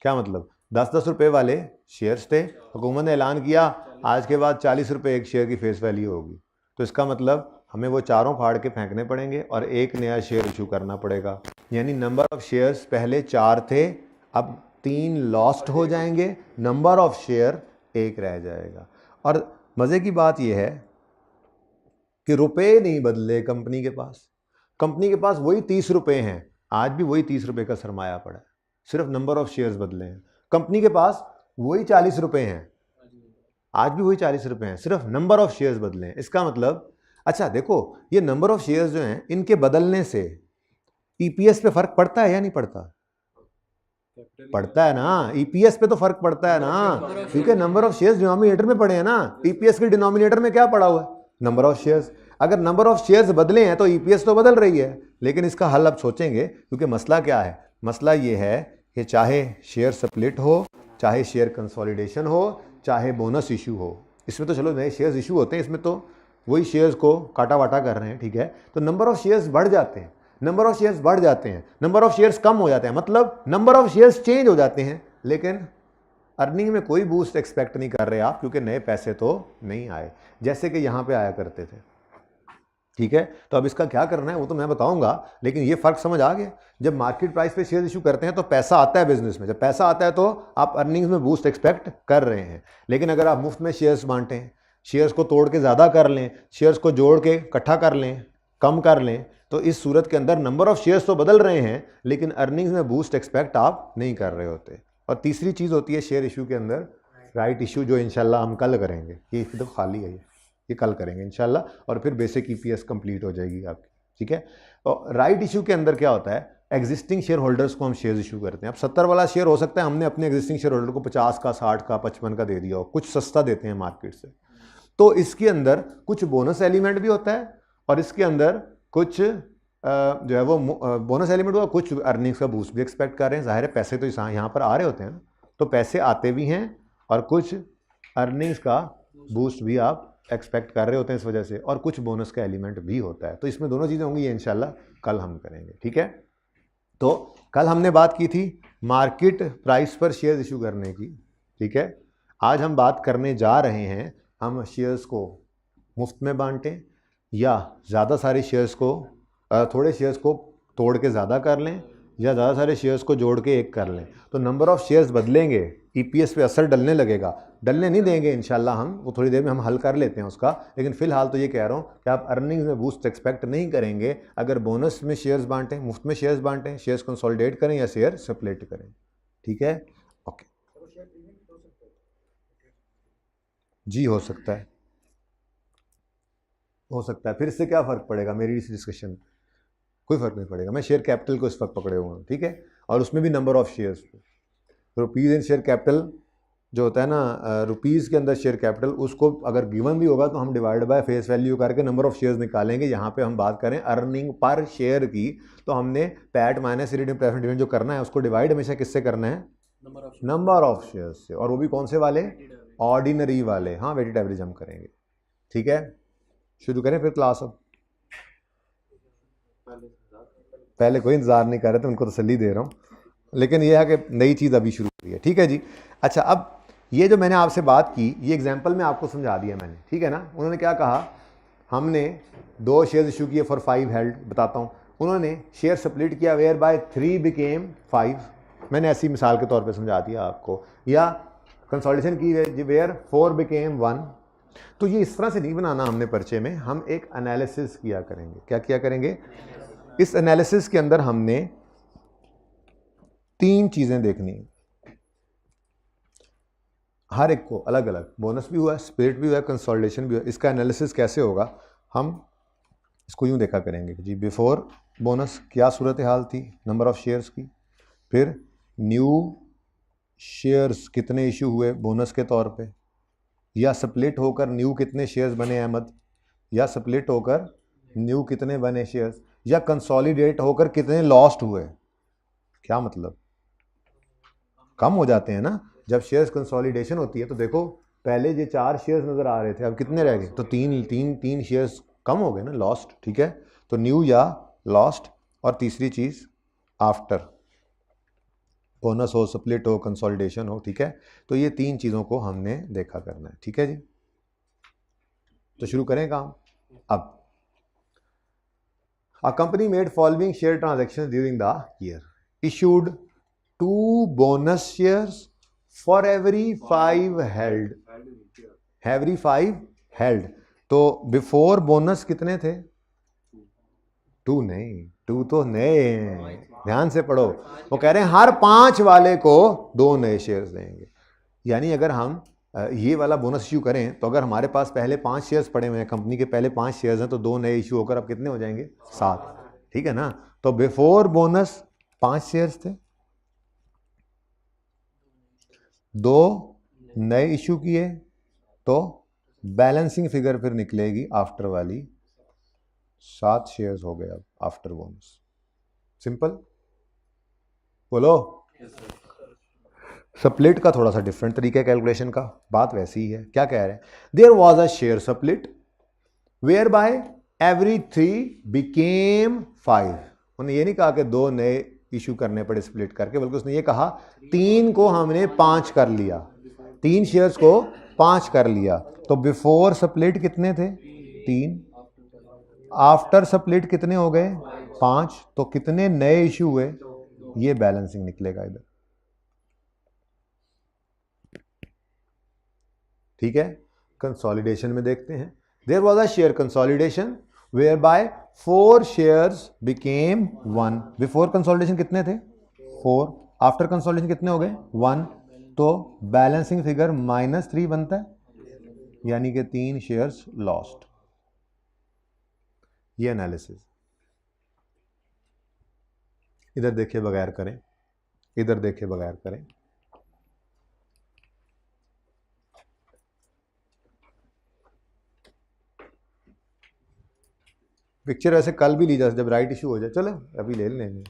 Speaker 1: क्या मतलब, 10-10 रुपये वाले शेयर्स थे, हुकूमत ने ऐलान किया आज के बाद 40 रुपये एक शेयर की फेस वैल्यू होगी। तो इसका मतलब हमें वो चारों फाड़ के फेंकने पड़ेंगे और एक नया शेयर इशू करना पड़ेगा। यानी नंबर ऑफ शेयर्स पहले 4 थे, अब 3 लॉस्ट हो जाएंगे, नंबर ऑफ शेयर 1 रह जाएगा। और मज़े की बात यह है कि रुपए नहीं बदले कंपनी के पास वही 30 रुपये हैं, आज भी वही 30 रुपये का सरमाया पड़ा है, सिर्फ नंबर ऑफ शेयर्स बदले हैं। कंपनी के पास वही 40 रुपये हैं, आज भी वही 40 रुपये हैं, सिर्फ नंबर ऑफ शेयर्स बदले हैं। इसका मतलब, अच्छा देखो, ये नंबर ऑफ शेयर्स जो हैं इनके बदलने से ईपीएस पे फर्क पड़ता है या नहीं पड़ता, पड़ता है ना, ईपीएस पे तो फर्क पड़ता है ना, क्योंकि नंबर ऑफ शेयर्स डिनोमिनेटर में पड़े हैं ना, ईपीएस के डिनोमिनेटर में क्या पड़ा हुआ है, नंबर ऑफ शेयर्स। अगर नंबर ऑफ शेयर्स बदले हैं तो ईपीएस तो बदल रही है, लेकिन इसका हल अब सोचेंगे, क्योंकि मसला क्या है, मसला ये है कि चाहे शेयर स्प्लिट हो, चाहे शेयर कंसोलिडेशन हो, चाहे बोनस इशू हो, इसमें तो चलो नए शेयर्स इशू होते हैं, इसमें तो वही शेयर्स को काटा वाटा कर रहे हैं, ठीक है, तो नंबर ऑफ शेयर्स बढ़ जाते हैं, नंबर ऑफ शेयर्स बढ़ जाते हैं, नंबर ऑफ शेयर्स कम हो जाते हैं, मतलब नंबर ऑफ शेयर्स चेंज हो जाते हैं, लेकिन अर्निंग में कोई बूस्ट एक्सपेक्ट नहीं कर रहे आप, क्योंकि नए पैसे तो नहीं आए जैसे कि यहां पे आया करते थे, ठीक है। तो अब इसका क्या करना है वो तो मैं बताऊंगा, लेकिन ये फर्क समझ आ गया, जब मार्केट प्राइस पे शेयर इशू करते हैं तो पैसा आता है बिजनेस में, जब पैसा आता है तो आप अर्निंग्स में बूस्ट एक्सपेक्ट कर रहे हैं, लेकिन अगर आप मुफ्त में शेयर्स बांटें, शेयर्स को तोड़ के ज़्यादा कर लें, शेयर्स को जोड़ के इकट्ठा कर लें, कम कर लें, तो इस सूरत के अंदर नंबर ऑफ शेयर्स तो बदल रहे हैं, लेकिन अर्निंग्स में बूस्ट एक्सपेक्ट आप नहीं कर रहे होते। और तीसरी चीज़ होती है शेयर इशू के अंदर राइट इशू, जो इंशाल्लाह हम कल करेंगे, ये तो खाली है, ये कल करेंगे इंशाल्लाह, और फिर बेसिक ईपीएस कंप्लीट हो जाएगी आपकी, ठीक है। और राइट इशू के अंदर क्या होता है, एग्जिस्टिंग शेयर होल्डर्स को हम शेयर इशू करते हैं। अब 70 वाला शेयर हो सकता है हमने अपने एग्जिस्टिंग शेयर होल्डर को 50 का, 60 का, 55 का दे दिया हो, कुछ सस्ता देते हैं मार्केट से, तो इसके अंदर कुछ बोनस एलिमेंट भी होता है, और इसके अंदर कुछ जो है वो बोनस एलिमेंट हुआ, कुछ अर्निंग्स का बूस्ट भी एक्सपेक्ट कर रहे हैं, जाहिर है पैसे तो यहाँ पर आ रहे होते हैं ना, तो पैसे आते भी हैं और कुछ अर्निंग्स का बूस्ट भी आप एक्सपेक्ट कर रहे होते हैं इस वजह से, और कुछ बोनस का एलिमेंट भी होता है, तो इसमें दोनों चीज़ें होंगी, ये इंशाल्लाह कल हम करेंगे, ठीक है। तो कल हमने बात की थी मार्केट प्राइस पर शेयर इशू करने की, ठीक है। आज हम बात करने जा रहे हैं हम शेयर्स को मुफ्त में बांटें, या ज़्यादा सारे शेयर्स को थोड़े शेयर्स को तोड़ के ज़्यादा कर लें, या ज़्यादा सारे शेयर्स को जोड़ के एक कर लें, तो नंबर ऑफ शेयर्स बदलेंगे, ईपीएस पे असर डलने लगेगा, डलने नहीं देंगे इंशाल्लाह, हम वो थोड़ी देर में हम हल कर लेते हैं उसका, लेकिन फिलहाल तो ये कह रहा हूँ कि आप अर्निंग्स में बूस्ट एक्सपेक्ट नहीं करेंगे अगर बोनस में शेयर्स बांटें, मुफ्त में शेयर्स बांटें, शेयर्स कंसोलिडेट करें या शेयर स्प्लिट करें, ठीक है। ओके जी, हो सकता है, हो सकता है, फिर इससे क्या फ़र्क पड़ेगा मेरी इस डिस्कशन, कोई फ़र्क नहीं पड़ेगा, मैं शेयर कैपिटल को इस वक्त पकड़े हुए हूँ, ठीक है, और उसमें भी number of shares, rupees in share capital जो होता है ना, रुपीज़ के अंदर शेयर कैपिटल, उसको अगर गिवन भी होगा तो हम डिवाइड बाय फेस वैल्यू करके नंबर ऑफ शेयर्स निकालेंगे। यहाँ पे हम बात करें अर्निंग पर शेयर की, तो हमने PAT minus redeem preference dividend जो करना है उसको डिवाइड हमेशा किससे करना है, नंबर ऑफ शेयर्स से, और वो भी कौन से वाले, ऑर्डिनरी वाले, हाँ वेटेड एवरेज हम करेंगे, ठीक है। शुरू करें फिर क्लास, अब पहले कोई इंतज़ार नहीं कर रहे थे, उनको तसल्ली दे रहा हूँ, लेकिन यह है कि नई चीज़ अभी शुरू हुई है, ठीक है जी। अच्छा, अब ये जो मैंने आपसे बात की, ये एग्जांपल में आपको समझा दिया मैंने, ठीक है ना। उन्होंने क्या कहा, हमने 2 शेयर इशू किए फॉर 5 हेल्ड, बताता हूँ, उन्होंने शेयर स्प्लिट किया वेयर बाय 3 बिकेम 5, मैंने ऐसी मिसाल के तौर पे समझा दिया आपको, या कंसोलिडेशन की वेयर 4 बिकेम 1। तो ये इस तरह से नहीं बनाना हमने पर्चे में, हम एक एनालिसिस किया करेंगे। क्या किया करेंगे, इस एनालिसिस के अंदर हमने 3 चीज़ें देखनी, हर एक को अलग अलग, बोनस भी हुआ, स्प्लिट भी हुआ, कंसोलिडेशन भी हुआ, इसका एनालिसिस कैसे होगा, हम इसको यूँ देखा करेंगे जी, बिफोर बोनस क्या सूरत हाल थी नंबर ऑफ शेयर्स की, फिर न्यू शेयर्स कितने इशू हुए बोनस के तौर पे, या स्प्लिट होकर न्यू कितने शेयर्स बने अहमद, या स्प्लिट होकर न्यू कितने बने शेयर्स, या कंसोलिडेट होकर कितने लॉस्ट हुए। क्या मतलब, कम हो जाते हैं ना जब शेयर्स कंसोलिडेशन होती है, तो देखो पहले ये 4 शेयर्स नज़र आ रहे थे, अब कितने रह गए, तो तीन शेयर्स कम हो गए ना, लॉस्ट, ठीक है। तो न्यू या लॉस्ट, और तीसरी चीज़ आफ्टर बोनस हो, स्प्लिट हो, कंसोलिडेशन हो, ठीक है। तो ये 3 चीज़ों को हमने देखा करना है, ठीक है जी। तो शुरू करें काम। अब a company made following share transaction during the year, issued 2 bonus shares for every 5 held, every 5 held. तो बिफोर बोनस कितने थे, 2 नहीं, 2 तो नए हैं, ध्यान से पढ़ो, वो कह रहे हैं हर 5 वाले को 2 नए शेयर्स देंगे। यानी अगर हम ये वाला बोनस इशू करें, तो अगर हमारे पास पहले 5 शेयर्स पड़े हुए हैं, कंपनी के पहले 5 शेयर्स हैं, तो 2 नए इशू होकर अब कितने हो जाएंगे, 7, ठीक है ना। तो बिफोर बोनस 5 शेयर्स थे, 2 नए इशू किए तो बैलेंसिंग फिगर फिर निकलेगी आफ्टर वाली, 7 शेयर्स हो गए अब आफ्टर बोनस। सिंपल, बोलो। स्प्लिट का थोड़ा सा डिफरेंट तरीका है कैलकुलेशन का, बात वैसी ही है। क्या कह रहे हैं, there was a share split where by every 3 became 5। उन्होंने ये नहीं कहा कि 2 नए इशू करने पड़े स्प्लिट करके, बल्कि उसने ये कहा 3 को हमने 5 कर लिया, 3 शेयर्स को 5 कर लिया। तो बिफोर स्प्लिट कितने थे, 3, आफ्टर स्प्लिट कितने हो गए, 5। तो कितने नए इशू हुए, ये बैलेंसिंग निकलेगा इधर। ठीक है, कंसोलिडेशन में देखते हैं। There was a share consolidation where by 4 shares became 1। Before consolidation कितने थे, 4, आफ्टर कंसोलिडेशन कितने हो गए, 1। तो बैलेंसिंग फिगर -3 बनता है, यानी कि 3 शेयर्स लॉस्ट। ये एनालिसिस इधर देखे बगैर करें, इधर देखे बगैर करें। पिक्चर ऐसे कल भी ली जा, जब राइट इशू हो जाए, चलो अभी ले लेंगे।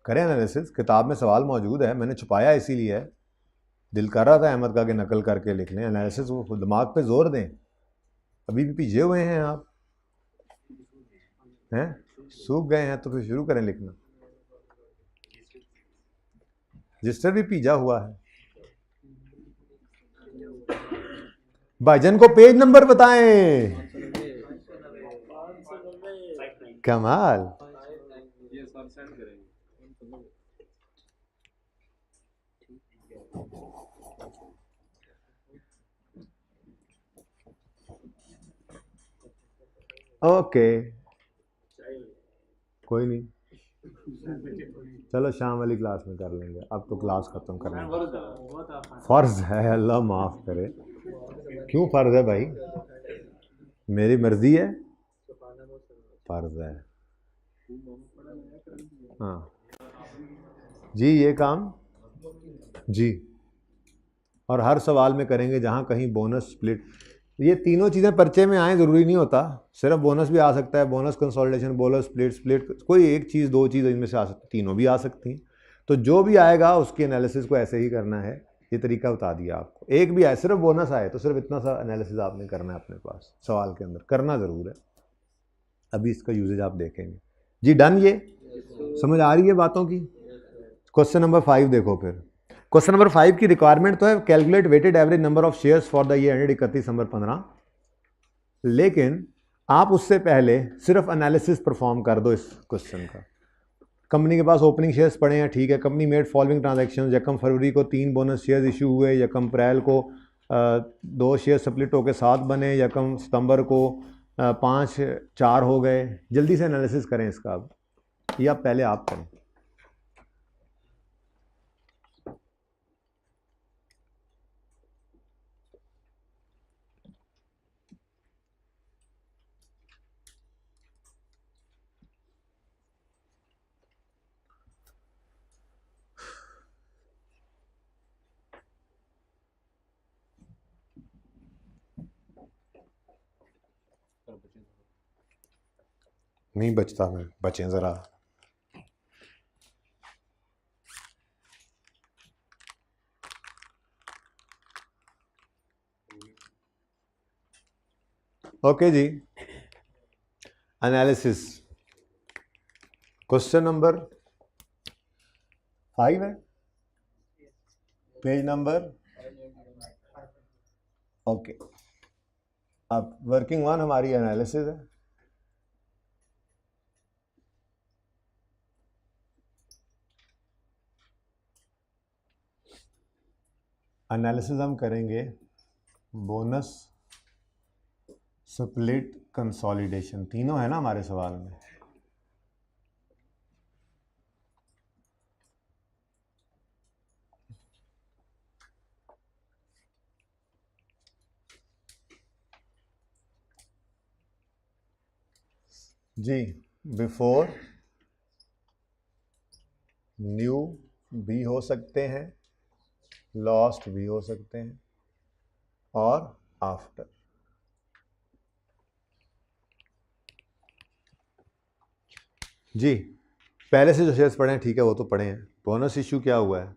Speaker 1: करें एनालिसिस, किताब में सवाल मौजूद है, मैंने छुपाया इसीलिए है, दिल कर रहा था अहमद का कि नकल करके लिख लें। एनालिसिस वो दिमाग पे जोर दें, अभी भी पीछे हुए हैं आप, हैं सूख गए हैं, तो फिर शुरू करें लिखना। रजिस्टर भी पीछा हुआ है। भाईजन को पेज नंबर बताएं। कमाल। ओके, कोई नहीं, चलो शाम वाली क्लास में कर लेंगे, अब तो क्लास खत्म करना है। फर्ज है, अल्लाह माफ करे। क्यों फर्ज है भाई, मेरी मर्जी है, फर्ज है। हाँ जी, ये काम जी, और हर सवाल में करेंगे जहाँ कहीं बोनस स्प्लिट, ये तीनों चीज़ें पर्चे में आए ज़रूरी नहीं होता, सिर्फ बोनस भी आ सकता है, bonus consolidation, bonus split, split कोई एक चीज़, 2 चीज़ इनमें से आ सकती, तीनों भी आ सकती हैं। तो जो भी आएगा उसके एनालिसिस को ऐसे ही करना है, ये तरीका बता दिया आपको। एक भी आए, सिर्फ बोनस आए तो सिर्फ इतना सा एनालिसिस आपने करना है अपने पास, सवाल के अंदर करना ज़रूर है। अभी इसका यूजेज आप देखेंगे जी। डन, ये समझ आ रही है बातों की। क्वेश्चन नंबर 5 देखो फिर। क्वेश्चन नंबर 5 की रिक्वायरमेंट तो है calculate weighted average number of shares for the year ended 31 दिसंबर 15, लेकिन आप उससे पहले सिर्फ एनालिसिस परफॉर्म कर दो इस क्वेश्चन का। कंपनी के पास ओपनिंग शेयर्स पड़े हैं, ठीक है। कंपनी मेड फॉलोइंग ट्रांजैक्शन, यकम फरवरी को 3 बोनस शेयर्स इशू हुए, यकम अप्रैल को 2 शेयर स्प्लिट होकर 7 बने, यकम सितंबर को 5 4 हो गए। जल्दी से एनालिसिस करें इसका, अब ये आप पहले आप करें। नहीं बचता, मैं बचें ज़रा। ओके जी, एनालिसिस क्वेश्चन नंबर 5 है, पेज नंबर, ओके। अब वर्किंग 1 हमारी एनालिसिस है। एनालिसिस हम करेंगे बोनस, स्प्लिट, कंसोलिडेशन, तीनों है ना हमारे सवाल में। जी, बिफोर न्यू भी हो सकते हैं, लॉस्ट भी हो सकते हैं, और आफ्टर। जी पहले से जो शेयर्स पढ़े हैं ठीक है, वो तो पढ़े हैं। बोनस इशू क्या हुआ है?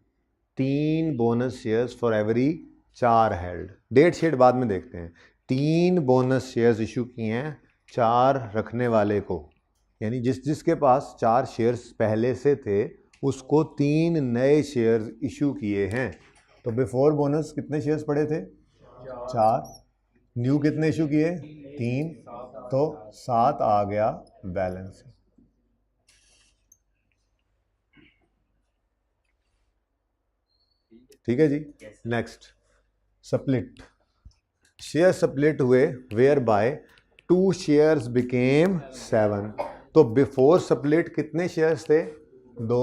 Speaker 1: 3 bonus shares for every 4 held. Date sheet बाद में देखते हैं। 3 बोनस शेयर्स इशू किए हैं 4 रखने वाले को, यानी जिसके पास 4 शेयर्स पहले से थे उसको 3 नए शेयर्स इशू किए हैं। तो बिफोर बोनस कितने शेयर्स पड़े थे? 4। न्यू कितने इशू किए? 3। तो 7 आ गया बैलेंस। ठीक है जी। Next, split. शेयर स्प्लिट हुए वेयर बाय 2 शेयर्स बिकेम 7। तो बिफोर स्प्लिट कितने शेयर्स थे? 2।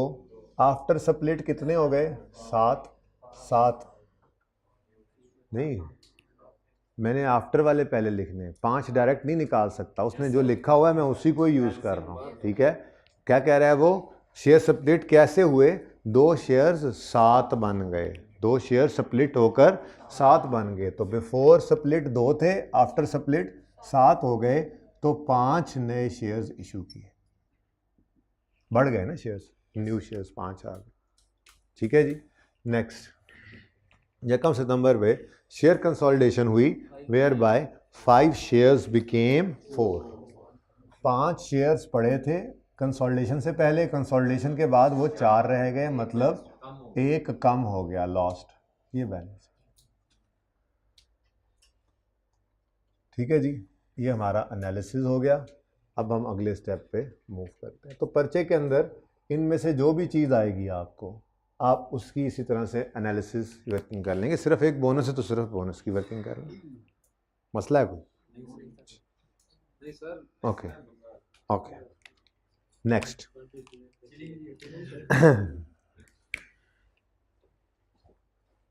Speaker 1: आफ्टर स्प्लिट कितने हो गए? 7। 7 नहीं, मैंने आफ्टर वाले पहले लिखने हैं, 5 डायरेक्ट नहीं निकाल सकता, उसने जो लिखा हुआ है मैं उसी को यूज कर रहा हूँ। ठीक है, क्या कह रहा है वो? शेयर स्प्लिट कैसे हुए? 2 शेयर्स 7 बन गए, 2 शेयर स्प्लिट होकर 7 बन गए। तो बिफोर स्प्लिट 2 थे, आफ्टर स्प्लिट 7 हो गए, तो 5 नए शेयर्स इशू किए। बढ़ गए ना शेयर्स, न्यू शेयर्स 5 आ गए। ठीक है जी। नेक्स्ट, यकम सितंबर में शेयर कंसोलिडेशन हुई where by 5 shares became 4। 5 shares पड़े थे कंसोलिडेशन से पहले, कंसोलिडेशन के बाद वो 4 रह गए, मतलब 1 कम हो गया, लॉस्ट। ये बैलेंस। ठीक है जी, ये हमारा एनालिसिस हो गया। अब हम अगले स्टेप पे मूव करते हैं। तो पर्चे के अंदर इनमें से जो भी चीज़ आएगी आपको, आप उसकी इसी तरह से एनालिसिस वर्किंग कर लेंगे। सिर्फ एक बोनस है तो सिर्फ बोनस की वर्किंग कर लेंगे। मसला है कोई? Okay okay. Next,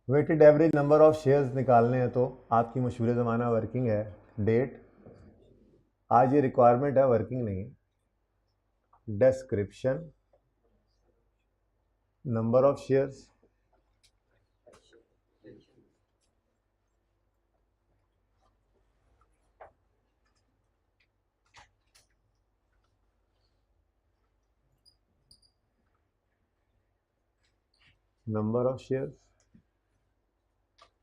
Speaker 1: weighted average number of shares निकालने हैं तो आपकी मशहूर ज़माना वर्किंग है, डेट। आज ये रिक्वायरमेंट है, वर्किंग नहीं है। Description, number of shares, number of shares.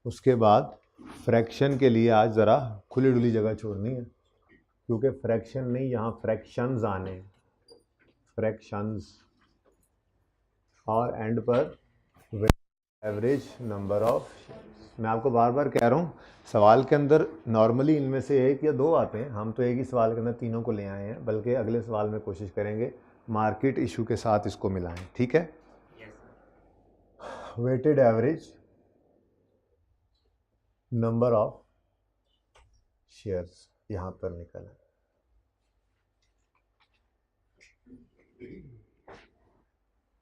Speaker 1: उसके बाद फ्रैक्शन के लिए आज ज़रा खुली डुली जगह छोड़नी है, क्योंकि फ्रैक्शन नहीं, यहाँ फ्रैक्शंस आने हैं, फ्रैक्शंस। और एंड पर एवरेज नंबर ऑफ शेयर्स। मैं आपको बार बार कह रहा हूँ, सवाल के अंदर नॉर्मली इनमें से 1 या 2 आते हैं, हम तो एक ही सवाल के अंदर तीनों को ले आए हैं, बल्कि अगले सवाल में कोशिश करेंगे मार्केट इशू के साथ इसको मिलाएं। ठीक है। Weighted average number of shares यहां पर निकला।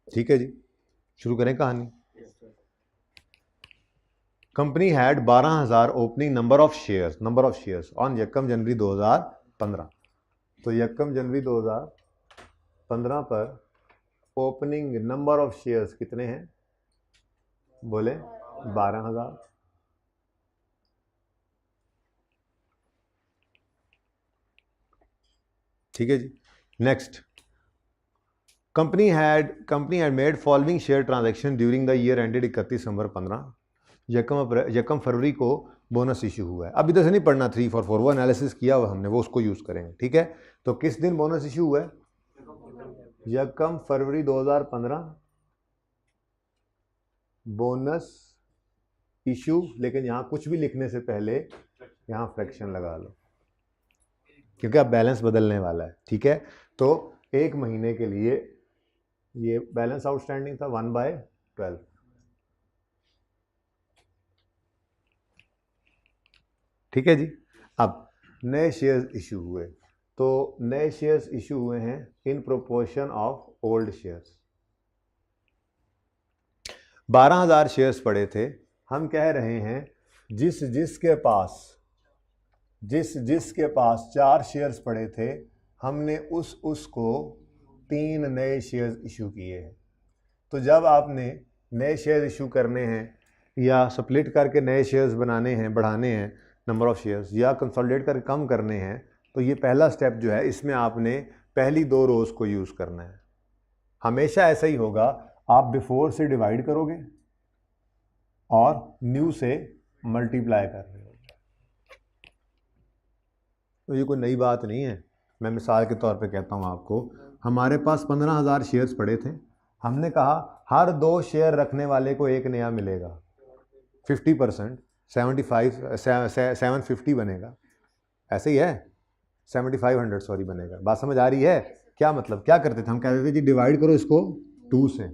Speaker 1: ठीक है जी, शुरू करें कहानी। Company had 12,000 opening number of shares on यकम जनवरी 2015। तो यकम जनवरी 2015 पर ओपनिंग नंबर ऑफ शेयर्स कितने हैं? बोले 12,000। ठीक है जी। Next, company had made following share transaction during the year ended 31 दिसंबर 15। यकम फरवरी को बोनस इशू हुआ है। अब इधर से नहीं पढ़ना 3, 4, 4, वो एनालिसिस किया हुआ हमने, वो उसको यूज़ करेंगे। ठीक है, तो किस दिन बोनस इशू हुआ है? यकम फरवरी 2015 बोनस इशू। लेकिन यहाँ कुछ भी लिखने से पहले यहाँ फ्रैक्शन लगा लो, क्योंकि अब बैलेंस बदलने वाला है। ठीक है, तो 1 महीने के लिए ये बैलेंस आउटस्टैंडिंग था 1/12। ठीक है जी। अब नए शेयर्स इशू हुए, तो नए शेयर्स इशू हुए हैं in proportion of old shares. 12,000 shares पड़े थे। हम कह रहे हैं जिसके पास 4 शेयर्स पड़े थे, हमने उसको 3 नए शेयर्स इशू किए हैं। तो जब आपने नए शेयर इशू करने हैं या स्प्लिट करके नए शेयर्स बनाने हैं, बढ़ाने हैं नंबर ऑफ शेयर्स, या कंसोलिडेट करके कम करने हैं, तो ये पहला स्टेप जो है इसमें आपने पहली 2 रोज़ को यूज़ करना है। हमेशा ऐसा ही होगा, आप बिफोर से डिवाइड करोगे और न्यू से मल्टीप्लाई कर रहे हो। तो ये कोई नई बात नहीं है। मैं मिसाल के तौर पे कहता हूँ आपको, हमारे पास 15,000 शेयर्स पड़े थे, हमने कहा हर 2 शेयर रखने वाले को एक नया मिलेगा, 50%, 750 बनेगा, ऐसे ही है, 7500 सॉरी बनेगा। बात समझ आ रही है? क्या मतलब, क्या करते थे हम, कहते थे जी डिवाइड करो इसको 2 से,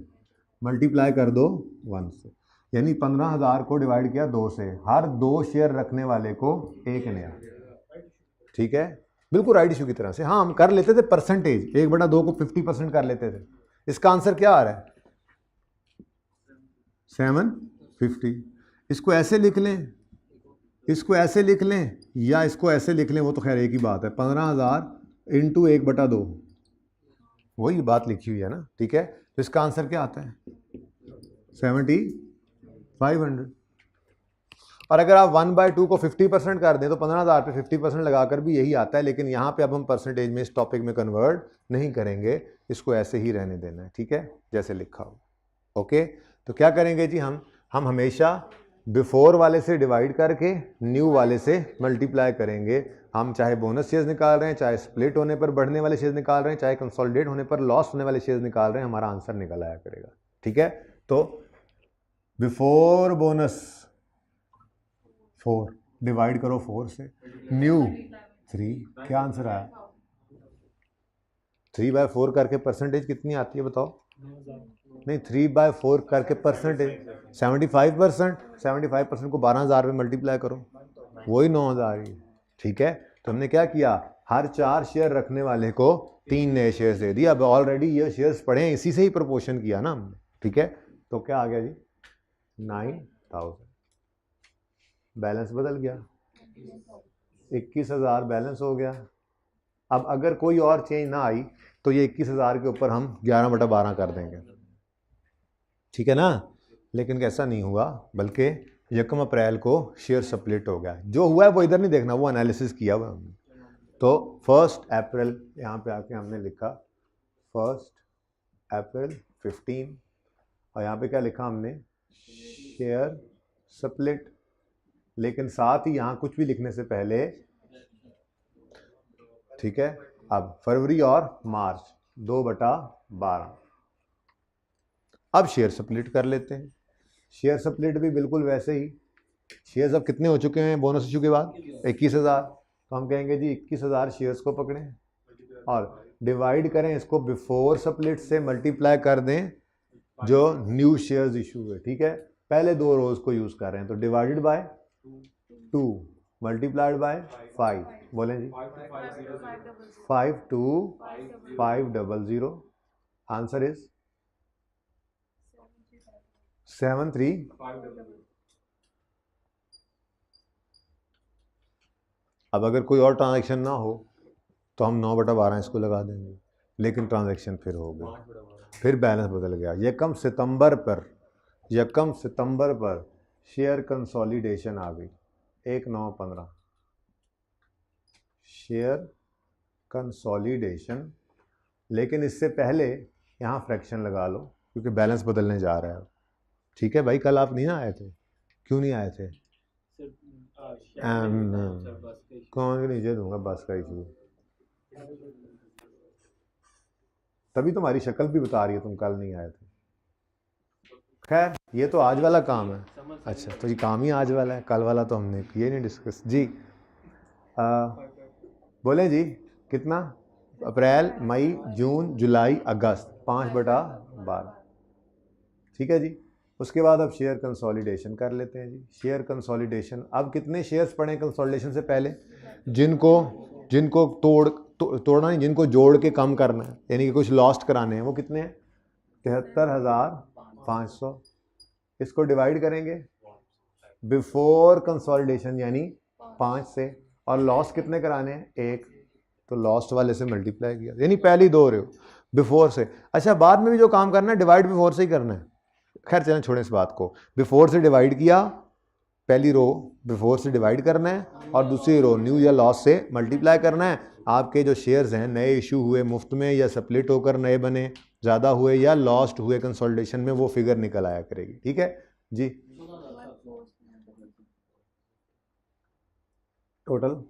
Speaker 1: मल्टीप्लाई कर दो 1 से, यानी 15,000 को डिवाइड किया 2 से, हर 2 शेयर रखने वाले को एक नया। ठीक है, बिल्कुल राइट इशू की तरह से। हाँ, हम कर लेते थे परसेंटेज, 1/2 को 50% कर लेते थे। इसका आंसर क्या आ रहा है? 750। इसको ऐसे लिख लें, इसको ऐसे लिख लें, या इसको ऐसे लिख लें, वो तो खैर एक ही बात है। 15,000 इंटू 1/2, वही बात लिखी हुई है ना। ठीक है, तो इसका आंसर क्या आता है? 7,500। और अगर आप 1/2 को 50% कर दें तो 15,000 पे 50% लगाकर भी यही आता है, लेकिन यहाँ पे अब हम परसेंटेज में इस टॉपिक में कन्वर्ट नहीं करेंगे, इसको ऐसे ही रहने देना है। ठीक है, जैसे लिखा हो। ओके, तो क्या करेंगे जी, हम हमेशा बिफोर वाले से डिवाइड करके न्यू वाले से मल्टीप्लाई करेंगे। हम चाहे बोनस शेयर्स निकाल रहे हैं, चाहे स्प्लिट होने पर बढ़ने वाले शेयर्स निकाल रहे हैं, चाहे कंसोलिडेट होने पर लॉस होने वाले शेयर्स निकाल रहे हैं, हमारा आंसर निकल आया करेगा। ठीक है, तो बिफोर बोनस 4 डिवाइड करो 4 से, न्यू 3, क्या आंसर आया? 3/4 करके परसेंटेज कितनी आती है बताओ? नहीं, 3/4 करके परसेंटेज 75%। 75% को 12,000 में मल्टीप्लाई करो, वही 9,000 ही। ठीक है, तो हमने क्या किया, हर 4 शेयर रखने वाले को 3 नए शेयर्स दे दिए। अब ऑलरेडी ये शेयर्स पड़े हैं, इसी से ही प्रोपोर्शन किया ना हमने। ठीक है, तो क्या आ गया जी? 9,000। बैलेंस बदल गया, 21,000 बैलेंस हो गया। अब अगर कोई और चेंज ना आई तो ये 21,000 के ऊपर हम 11/12 कर देंगे। ठीक है ना, लेकिन ऐसा नहीं हुआ, बल्कि 1 अप्रैल को शेयर स्प्लिट हो गया। जो हुआ है वो इधर नहीं देखना, वो एनालिसिस किया हुआ हमने। तो 1 अप्रैल यहाँ पे आके हमने लिखा 1 अप्रैल 15, और यहाँ पे क्या लिखा हमने? Share split. लेकिन साथ ही यहाँ कुछ भी लिखने से पहले, ठीक है, अब फरवरी और मार्च 2/12। अब शेयर स्प्लिट कर लेते हैं। शेयर स्प्लिट भी बिल्कुल वैसे ही, शेयर्स अब कितने हो चुके हैं बोनस इशू के बाद? 21,000। तो हम कहेंगे जी 21,000 शेयर्स को पकड़ें और डिवाइड करें इसको बिफोर स्प्लिट से, मल्टीप्लाई कर दें जो न्यू शेयर्स इशू हुए। ठीक है, पहले 2 रोज को यूज कर रहे हैं, तो डिवाइडेड बाय 2 मल्टीप्लाइड बाय 5, बोलें जी 52500। Answer is 73। अब अगर कोई और ट्रांजैक्शन ना हो तो हम 9/12 इसको लगा देंगे, लेकिन ट्रांजैक्शन फिर हो गया, फिर बैलेंस बदल गया। 1 सितंबर पर शेयर कंसोलिडेशन आ गई, 1/9/15 शेयर कंसोलिडेशन। लेकिन इससे पहले यहाँ फ्रैक्शन लगा लो, क्योंकि बैलेंस बदलने जा रहा है। ठीक है भाई, कल आप नहीं आए थे, क्यों नहीं आए थे? कौन नीचे दूंगा, बस का इशू, तभी तुम्हारी शक्ल भी बता रही है तुम कल नहीं आए थे। खैर, ये तो आज वाला काम है। अच्छा, तो ये काम ही आज वाला है, कल वाला तो हमने ये नहीं डिस्कस जी। बोले जी कितना? अप्रैल, मई, जून, जुलाई, अगस्त, 5/12। ठीक है जी, उसके बाद अब शेयर कंसोलिडेशन कर लेते हैं जी। शेयर कंसोलिडेशन, अब कितने शेयर्स पड़े कंसोलिडेशन से पहले? जिनको तोड़ना नहीं, जिनको जोड़ के कम करना है, यानी कि कुछ लॉस्ट कराने हैं, वो कितने हैं? 73,500। इसको डिवाइड करेंगे बिफोर कंसोलिडेशन यानी 5 से, और लॉस कितने कराने हैं? 1। तो लॉस्ट वाले से मल्टीप्लाई किया, यानी पहली दो रो बिफोर से। अच्छा, बाद में भी जो काम करना है डिवाइड बिफोर से ही करना है। खैर चलें, छोड़ें इस बात को। बिफोर से डिवाइड किया, पहली रो बिफोर से डिवाइड करना है और दूसरी रो न्यू या लॉस से मल्टीप्लाई करना है। आपके जो शेयर्स हैं नए इशू हुए मुफ्त में या स्प्लिट होकर नए बने, ज़्यादा हुए या लॉस्ट हुए कंसोलिडेशन में, वो फिगर निकल आया करेगी। ठीक है जी। टोटल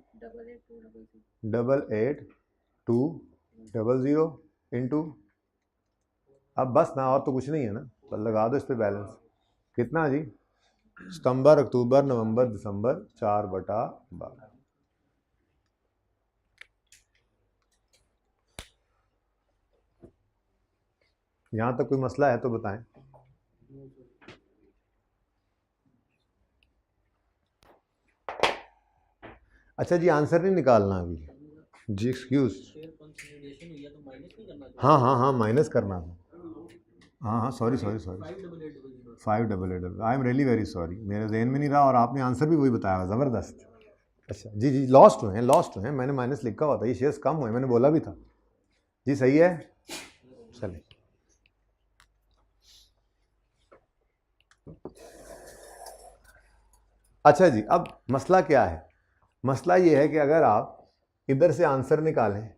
Speaker 1: 88,200 इंटू, अब बस ना, और तो कुछ नहीं है ना, तो लगा दो इस पे बैलेंस। कितना जी? सितंबर, अक्टूबर, नवंबर, दिसंबर, 4/12। यहाँ तक कोई मसला है तो बताएं। अच्छा जी, आंसर नहीं निकालना अभी जी, एक्सक्यूज। हाँ हाँ हाँ, माइनस करना था। हाँ हाँ, sorry 5888, I am really very sorry, मेरे जहन में नहीं रहा और आपने आंसर भी वही बताया, ज़बरदस्त। अच्छा जी जी, लॉस्ट हुए हैं, मैंने माइनस लिखा हुआ था, ये शेयर्स कम हुए, मैंने बोला भी था जी, सही है। चले, अच्छा जी, अब मसला क्या है? मसला ये है कि अगर आप इधर से आंसर निकालें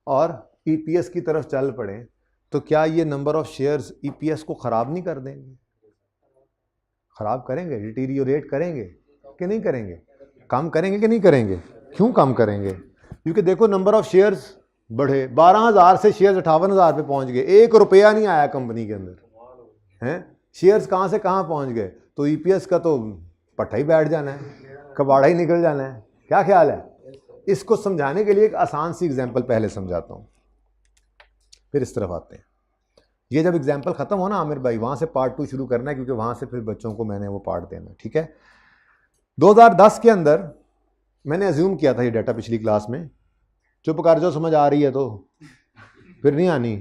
Speaker 1: और ईपीएस की तरफ चल पड़े तो क्या ये नंबर ऑफ शेयर्स ईपीएस को ख़राब नहीं कर देंगे? ख़राब करेंगे, डिटीरियोरेट करेंगे कि नहीं करेंगे? कम करेंगे कि नहीं करेंगे? क्यों कम करेंगे? क्योंकि देखो नंबर ऑफ शेयर्स बढ़े, 12,000 से शेयर्स 58,000 पे पहुंच गए, 1 रुपया नहीं आया कंपनी के अंदर हैं। शेयर्स कहाँ से कहाँ पहुंच गए, तो ईपीएस का तो पट्टा ही बैठ जाना है, कबाड़ा ही निकल जाना है। क्या ख्याल है? इसको समझाने के लिए एक आसान सी एग्जांपल पहले समझाता हूँ, फिर इस तरफ आते हैं। ये जब एग्जांपल ख़त्म हो ना आमिर भाई, वहाँ से पार्ट 2 शुरू करना है, क्योंकि वहाँ से फिर बच्चों को मैंने वो पार्ट देना है। ठीक है, 2010 के अंदर मैंने अज्यूम किया था ये डाटा पिछली क्लास में, चुप कर जो, समझ आ रही है तो फिर नहीं आनी।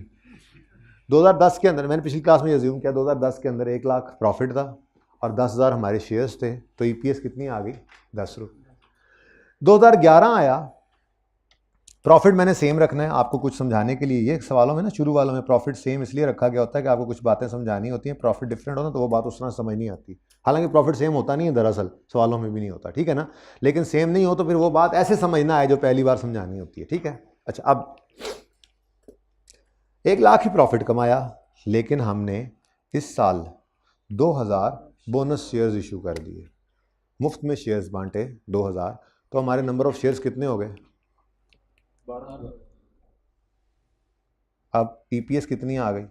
Speaker 1: 2010 के अंदर मैंने पिछली क्लास में अज्यूम किया, 2010 के अंदर 1 लाख प्रॉफिट था और 10,000 हमारे शेयर्स थे, तो ईपीएस कितनी आ गई? 10 रुपये। 2011 आया, प्रॉफिट मैंने सेम रखना है आपको कुछ समझाने के लिए। ये सवालों में ना, शुरू वालों में प्रॉफिट सेम इसलिए रखा गया होता है कि आपको कुछ बातें समझानी होती हैं। प्रॉफिट डिफरेंट होता है तो वो बात उस तरह समझ नहीं आती। हालांकि प्रॉफिट सेम होता नहीं है दरअसल, सवालों में भी नहीं होता, ठीक है ना, लेकिन सेम नहीं हो तो फिर वो बात ऐसे समझना है जो पहली बार समझानी होती है। ठीक है, अच्छा, अब 1 लाख ही प्रॉफिट कमाया, लेकिन हमने इस साल 2,000 बोनस शेयर्स इशू कर दिए, मुफ्त में शेयर्स बांटे 2,000, तो हमारे नंबर ऑफ शेयर्स कितने हो गए? अब ईपीएस कितनी आ गई?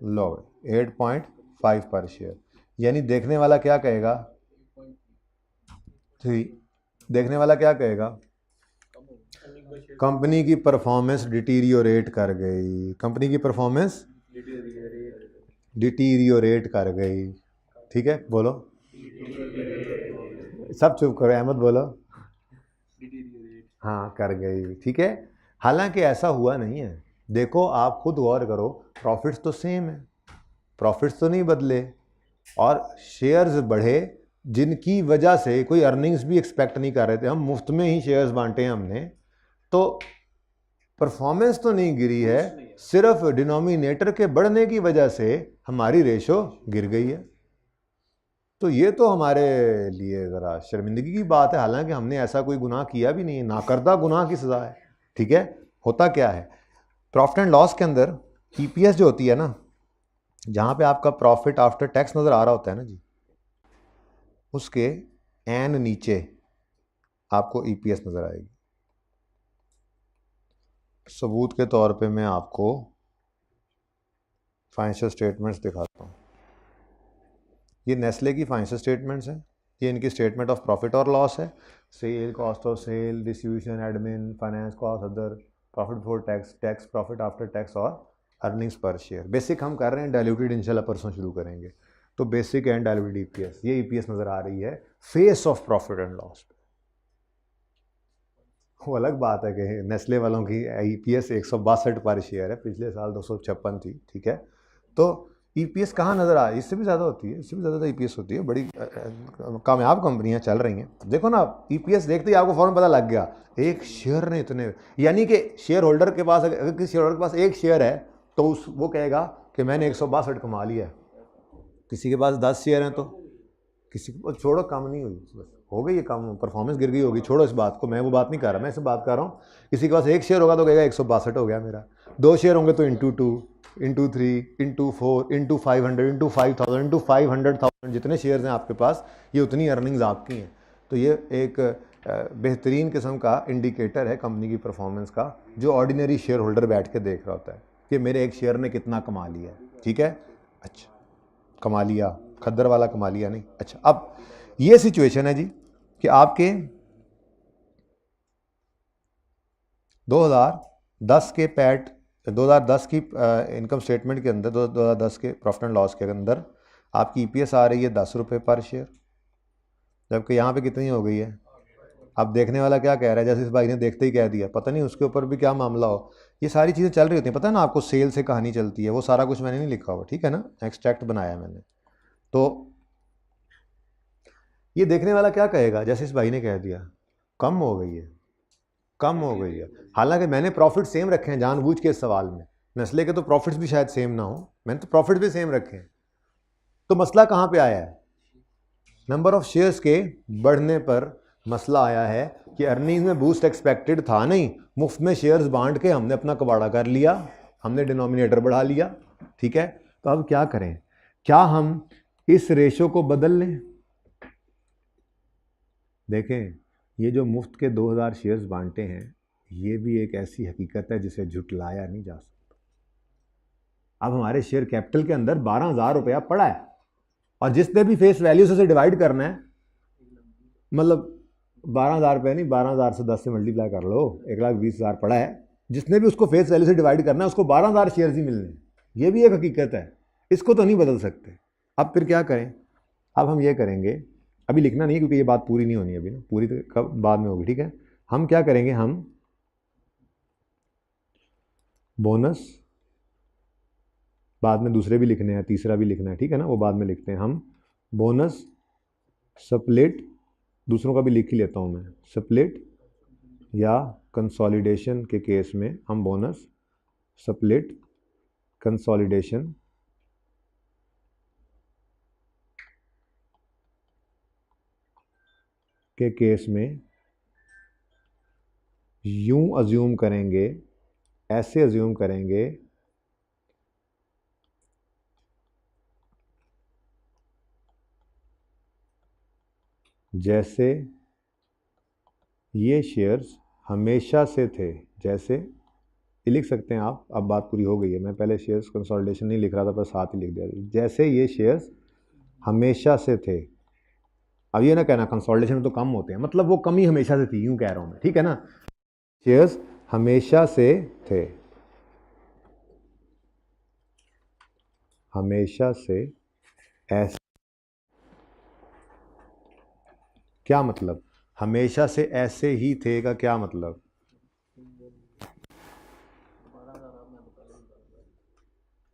Speaker 1: लो, 8.5 पर शेयर। यानी देखने वाला क्या कहेगा? 3। देखने वाला क्या कहेगा? कंपनी की परफॉर्मेंस डिटीरियोरेट कर गई, कंपनी की परफॉर्मेंस डिटीरियोरेट कर गई। ठीक है, बोलो, सब चुप करो, अहमद बोलो। हाँ, कर गई, ठीक है। हालांकि ऐसा हुआ नहीं है, देखो आप खुद गौर करो, प्रॉफिट्स तो सेम है, प्रॉफिट्स तो नहीं बदले, और शेयर्स बढ़े जिनकी वजह से कोई अर्निंग्स भी एक्सपेक्ट नहीं कर रहे थे, हम मुफ्त में ही शेयर्स बांटे हैं हमने, तो परफॉर्मेंस तो नहीं गिरी है, सिर्फ डिनोमिनेटर के बढ़ने की वजह से हमारी रेशो गिर गई है। तो ये तो हमारे लिए ज़रा शर्मिंदगी की बात है, हालांकि हमने ऐसा कोई गुनाह किया भी नहीं है, नाकर्दा गुनाह की सज़ा है। ठीक है, होता क्या है, प्रॉफिट एंड लॉस के अंदर ईपीएस जो होती है ना, जहाँ पे आपका प्रॉफिट आफ्टर टैक्स नज़र आ रहा होता है ना जी, उसके एन नीचे आपको ईपीएस नज़र आएगी। सबूत के तौर पे मैं आपको फाइनेंशियल स्टेटमेंट्स दिखाता हूँ। ये नेस्ले की फाइनेंशियल स्टेटमेंट्स हैं, ये इनकी स्टेटमेंट ऑफ प्रॉफिट और लॉस है, sale, cost of sale, distribution, admin, finance cost, other, profit before tax, tax, profit after tax और अर्निंग्स पर शेयर। बेसिक हम कर रहे हैं, डाइल्यूटेड इंशाल्लाह परसों शुरू करेंगे। तो बेसिक एंड डाइल्यूटेड ईपीएस, ये ईपीएस नज़र आ रही है face of profit and loss. वो अलग बात है कि नेस्ले वालों की ईपीएस 162 पर शेयर है, पिछले साल 256 थी। ठीक है, तो ईपीएस कहाँ नज़र आ रही है? इससे भी ज़्यादा होती है, इससे भी ज़्यादा ईपीएस होती है। बड़ी कामयाब कंपनियां चल रही हैं। देखो ना, ईपीएस देखते ही आपको फ़ौरन पता लग गया एक शेयर ने इतने, यानी कि शेयर होल्डर के पास, अगर किसी शेयर होल्डर के पास एक शेयर है तो वो कहेगा कि मैंने 162 कमा लिया है। किसी के पास 10 शेयर हैं तो किसी को छोड़ो, कम नहीं हुई, बस हो गई ये कम, परफॉर्मेंस गिर गई होगी, छोड़ो इस बात को, मैं वो बात नहीं कर रहा, मैं इसे बात कर रहा हूँ। किसी के पास एक शेयर होगा तो कहेगा 162 हो गया मेरा, 2 शेयर होंगे तो into 2, into 3, into 4, into 500, into 5000, into 500,000, जितने शेयर्स हैं आपके पास ये उतनी अर्निंग्स आपकी हैं। तो ये एक बेहतरीन किस्म का इंडिकेटर है कंपनी की परफॉर्मेंस का, जो ऑर्डिनरी शेयर होल्डर बैठ के देख रहा होता है कि मेरे एक शेयर ने कितना कमा लिया है। ठीक है, अच्छा कमा लिया, खद्दर वाला कमा लिया नहीं। अच्छा, अब ये सिचुएशन है जी कि आपके 2010 के पैट 2010 की इनकम स्टेटमेंट के अंदर, 2010 के प्रॉफिट एंड लॉस के अंदर आपकी ईपीएस आ रही है 10 रुपये पर शेयर, जबकि यहाँ पे कितनी हो गई है। अब देखने वाला क्या कह रहा है, जैसे इस भाई ने देखते ही कह दिया, पता नहीं उसके ऊपर भी क्या मामला हो। ये सारी चीज़ें चल रही होती हैं, पता है ना आपको, सेल से कहानी चलती है, वो सारा कुछ मैंने नहीं लिखा हुआ, ठीक है ना, एक्सट्रैक्ट बनाया मैंने। तो ये देखने वाला क्या कहेगा, जैसे इस भाई ने कह दिया कम हो गई है, कम हो गई है, हालांकि मैंने प्रॉफिट सेम रखे हैं जानबूझ के इस सवाल में, नेस्ले के तो प्रॉफिट्स भी शायद सेम ना हो, मैंने तो प्रॉफिट भी सेम रखे हैं। तो मसला कहाँ पे आया है, नंबर ऑफ शेयर्स के बढ़ने पर मसला आया है कि अर्निंग में बूस्ट एक्सपेक्टेड था नहीं, मुफ्त में शेयर्स बांट के हमने अपना कबाड़ा कर लिया, हमने डिनोमिनेटर बढ़ा लिया। ठीक है, तो अब क्या करें, क्या हम इस रेशो को बदल लें। देखें, ये जो मुफ्त के 2000 शेयर्स बांटे हैं, ये भी एक ऐसी हकीकत है जिसे झुटलाया नहीं जा सकता। अब हमारे शेयर कैपिटल के अंदर 12,000 रुपया पड़ा है, और जिसने भी फेस वैल्यू से डिवाइड करना है, मतलब 12,000 रुपये नहीं, 12,000 से 10 से मल्टीप्लाई कर लो, 1,20,000 पड़ा है, जिसने भी उसको फेस वैल्यू से डिवाइड करना है उसको 12,000 शेयर्स ही मिलने हैं। ये भी एक हकीकत है, इसको तो नहीं बदल सकते। अब फिर क्या करें, अब हम ये करेंगे, अभी लिखना नहीं है क्योंकि ये बात पूरी नहीं होनी अभी ना, पूरी तो कब बाद में होगी। ठीक है, हम क्या करेंगे, हम बोनस बाद में दूसरे भी लिखने हैं, तीसरा भी लिखना है, ठीक है ना, वो बाद में लिखते हैं। हम बोनस स्प्लिट, दूसरों का भी लिख ही लेता हूँ मैं, स्प्लिट या कंसोलिडेशन के केस में हम बोनस स्प्लिट कंसोलिडेशन के केस में यूं अज्यूम करेंगे, ऐसे अज्यूम करेंगे जैसे ये शेयर्स हमेशा से थे, जैसे ये लिख सकते हैं आप, अब बात पूरी हो गई है, मैं पहले शेयर्स कंसोलिडेशन नहीं लिख रहा था पर साथ ही लिख दिया, जैसे ये शेयर्स हमेशा से थे। अब ये ना कहना कंसोलिडेशन में तो कम होते हैं, मतलब वो कमी हमेशा से थी, यूं कह रहा हूं मैं, ठीक है ना, शेयर्स हमेशा से थे, हमेशा से ऐसे, क्या मतलब, हमेशा से ऐसे ही थे का क्या मतलब,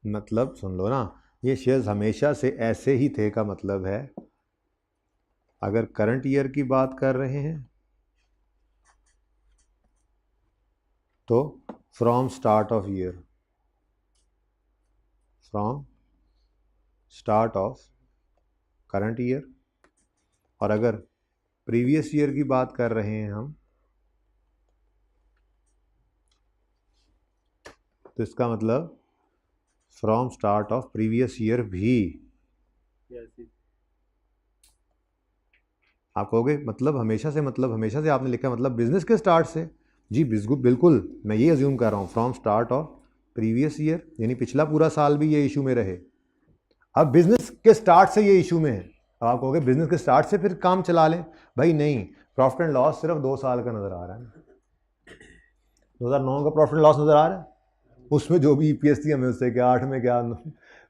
Speaker 1: मतलब सुन लो ना, ये शेयर्स हमेशा से ऐसे ही थे का मतलब है, अगर करंट ईयर की बात कर रहे हैं तो from start of year, from start of current year, और अगर प्रीवियस ईयर की बात कर रहे हैं हम तो इसका मतलब from start of previous year भी। आप कहोगे मतलब हमेशा से, मतलब हमेशा से आपने लिखा मतलब बिजनेस के स्टार्ट से, जी बिल्कुल मैं ये अज्यूम कर रहा हूँ, from start of previous year, यानी पिछला पूरा साल भी ये इशू में रहे। अब बिजनेस के स्टार्ट से ये इशू में है, अब आप कहोगे बिजनेस के स्टार्ट से फिर काम चला लें, भाई नहीं, प्रॉफिट एंड लॉस सिर्फ 2 साल का नज़र आ रहा है, 2009 का प्रॉफिट एंड लॉस नज़र आ रहा है, उसमें जो भी ईपीएस थी हमें उससे क्या, 8 में क्या,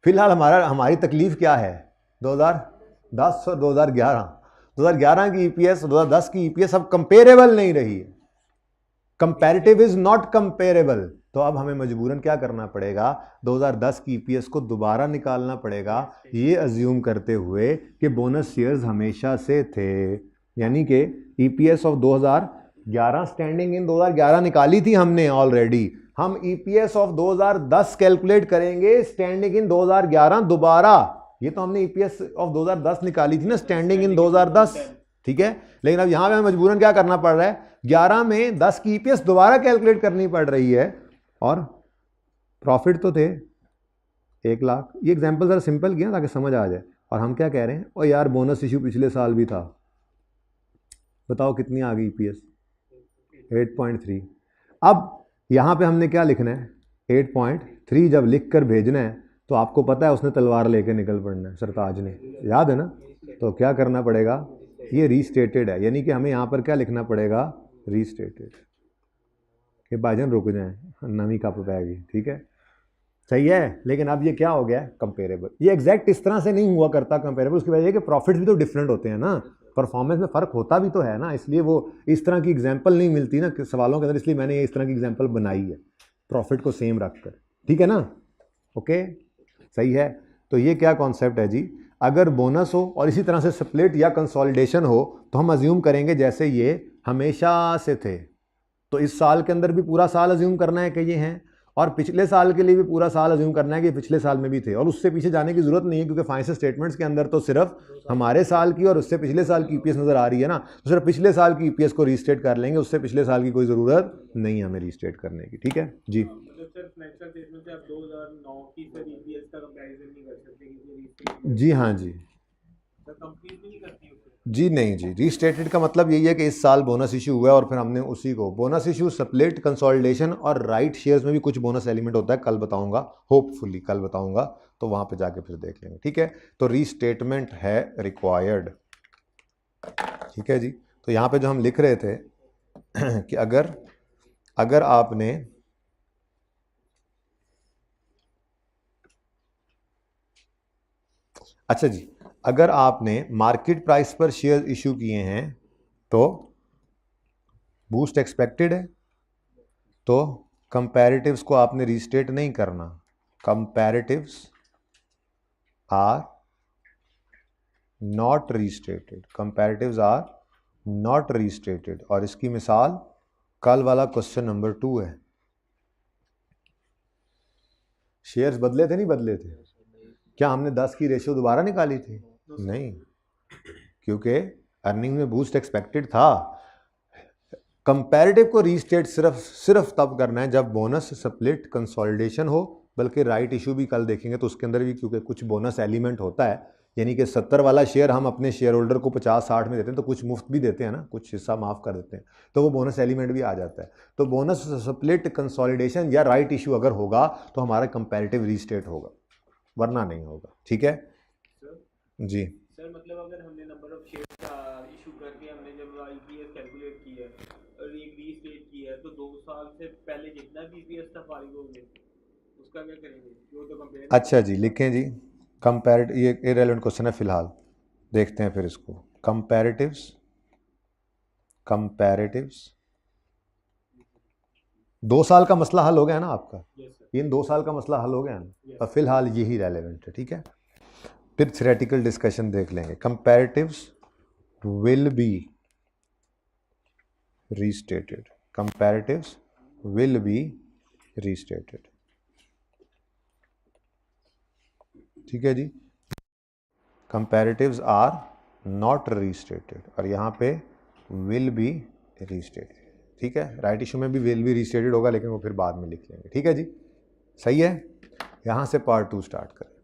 Speaker 1: फिलहाल हमारी तकलीफ क्या है, 2010 और 2011 की ईपीएस, 2010 की ईपीएस अब कंपेरेबल नहीं रही है, कंपैरेटिव इज नॉट कंपेरेबल। तो अब हमें मजबूरन क्या करना पड़ेगा, 2010 की ईपीएस को दोबारा निकालना पड़ेगा, ये अज्यूम करते हुए कि बोनस शेयर्स हमेशा से थे। यानी कि ईपीएस ऑफ 2011 स्टैंडिंग इन 2011 निकाली थी हमने ऑलरेडी, हम ईपीएस ऑफ 2010 कैलकुलेट करेंगे स्टैंडिंग इन 2011 दोबारा। ये तो हमने ईपीएस ऑफ 2010 निकाली थी ना स्टैंडिंग इन 2010, ठीक है। लेकिन अब यहां पे हमें मजबूरन क्या करना पड़ रहा है, 11 में 10 की ईपीएस दोबारा कैलकुलेट करनी पड़ रही है, और प्रॉफिट तो थे 1 लाख। ये एग्जांपल जरा सिंपल किया ताकि समझ आ जाए। और हम क्या कह रहे हैं, और यार बोनस इशू पिछले साल भी था, बताओ कितनी आ गई ईपीएस, 8.3। अब यहां पे हमने क्या लिखना है, 8.3 जब लिख कर भेजना है तो आपको पता है उसने तलवार लेके निकल पड़ना है, सरताज ने, याद है ना। तो क्या करना पड़ेगा, ये रीस्टेटेड है, यानी कि हमें यहाँ पर क्या लिखना पड़ेगा, रीस्टेटेड, कि भाईजान रुक जाएं, नवी कप पैगी, ठीक है, सही है। लेकिन अब ये क्या हो गया, कंपेरेबल। ये एग्जैक्ट इस तरह से नहीं हुआ करता कंपेरेबल, उसकी वजह है कि प्रॉफिट्स भी तो डिफरेंट होते हैं ना, परफॉर्मेंस में फ़र्क होता भी तो है ना, इसलिए वो इस तरह की एग्जाम्पल नहीं मिलती ना सवालों के अंदर, इसलिए मैंने ये इस तरह की एग्जाम्पल बनाई है, प्रॉफिट को सेम रख कर, ठीक है ना, ओके, सही है। तो ये क्या कॉन्सेप्ट है जी, अगर बोनस हो और इसी तरह से स्प्लिट या कंसोलिडेशन हो तो हम अज्यूम करेंगे जैसे ये हमेशा से थे, तो इस साल के अंदर भी पूरा साल अज्यूम करना है कि ये हैं, और पिछले साल के लिए भी पूरा साल अज्यूम करना है कि पिछले साल में भी थे, और उससे पीछे जाने की जरूरत नहीं है क्योंकि फाइनेंशियल स्टेटमेंट्स के अंदर तो सिर्फ हमारे साल की और उससे पिछले साल की ईपीएस नजर आ रही है ना, तो सिर्फ पिछले साल की ईपीएस को रीस्टेट कर लेंगे, उससे पिछले साल की कोई ज़रूरत नहीं है हमें रीस्टेट करने की, ठीक है जी। जी हाँ जी, जी नहीं जी, रीस्टेटेड का मतलब यही है कि इस साल बोनस इशू हुआ है और फिर हमने उसी को, बोनस इशू, स्प्लिट, कंसोलिडेशन और राइट शेयर्स में भी कुछ बोनस एलिमेंट होता है, कल बताऊंगा, होपफुली कल बताऊंगा, तो वहां पे जाके फिर देख लेंगे, ठीक है। तो रीस्टेटमेंट है रिक्वायर्ड, ठीक है जी। तो यहाँ पे जो हम लिख रहे थे कि अगर आपने अच्छा जी, अगर आपने मार्केट प्राइस पर शेयर इशू किए हैं तो बूस्ट एक्सपेक्टेड है, तो कंपैरेटिव्स को आपने रीस्टेट नहीं करना, comparatives are not restated, comparatives are not restated. और इसकी मिसाल कल वाला क्वेश्चन नंबर 2 है। शेयर्स बदले थे नहीं बदले थे, क्या हमने 10 की रेशियो दोबारा निकाली थी, नहीं, क्योंकि अर्निंग में बूस्ट एक्सपेक्टेड था। कंपैरेटिव को रीस्टेट सिर्फ तब करना है जब बोनस, स्प्लिट, कंसोलिडेशन हो, बल्कि राइट इशू भी कल देखेंगे तो उसके अंदर भी क्योंकि कुछ बोनस एलिमेंट होता है, यानी कि 70 वाला शेयर हम अपने शेयर होल्डर को 50-60 में देते हैं तो कुछ मुफ्त भी देते हैं ना, कुछ हिस्सा माफ़ कर देते हैं, तो वो बोनस एलिमेंट भी आ जाता है। तो बोनस, स्प्लिट, कंसोलिडेशन या राइट इशू अगर होगा तो हमारा कंपैरेटिव रीस्टेट होगा, वरना नहीं होगा, ठीक है जी।
Speaker 2: सर मतलब अगर हमने नंबर ऑफ शेयर्स का इशू करके हमने जब ईपीएस कैलकुलेट की है और एक रीस्टेट की है, तो 2 साल से पहले जितना भी ईपीएस था फारिग हो गया, उसका क्या करेंगे, वो तो कंपेयर।
Speaker 1: अच्छा जी, लिखें जी, कंपैरेटिव, ये इररिलेवेंट क्वेश्चन है फिलहाल, देखते हैं फिर इसको। कंपैरेटिव्स 2 साल का मसला हल हो गया ना आपका, इन 2 साल का मसला हल हो गया ना, और फिलहाल यही रेलेवेंट है, ठीक है। फिर थ्योरेटिकल डिस्कशन देख लेंगे। Comparatives will be restated, comparatives will be restated, ठीक है जी। कंपैरेटिव्स आर नॉट रीस्टेटेड, और यहाँ पे विल बी रीस्टेटेड, ठीक है। राइट इशू में भी विल बी रीस्टेटेड होगा लेकिन वो फिर बाद में लिख लेंगे, ठीक है जी, सही है। यहाँ से पार्ट 2 स्टार्ट करें।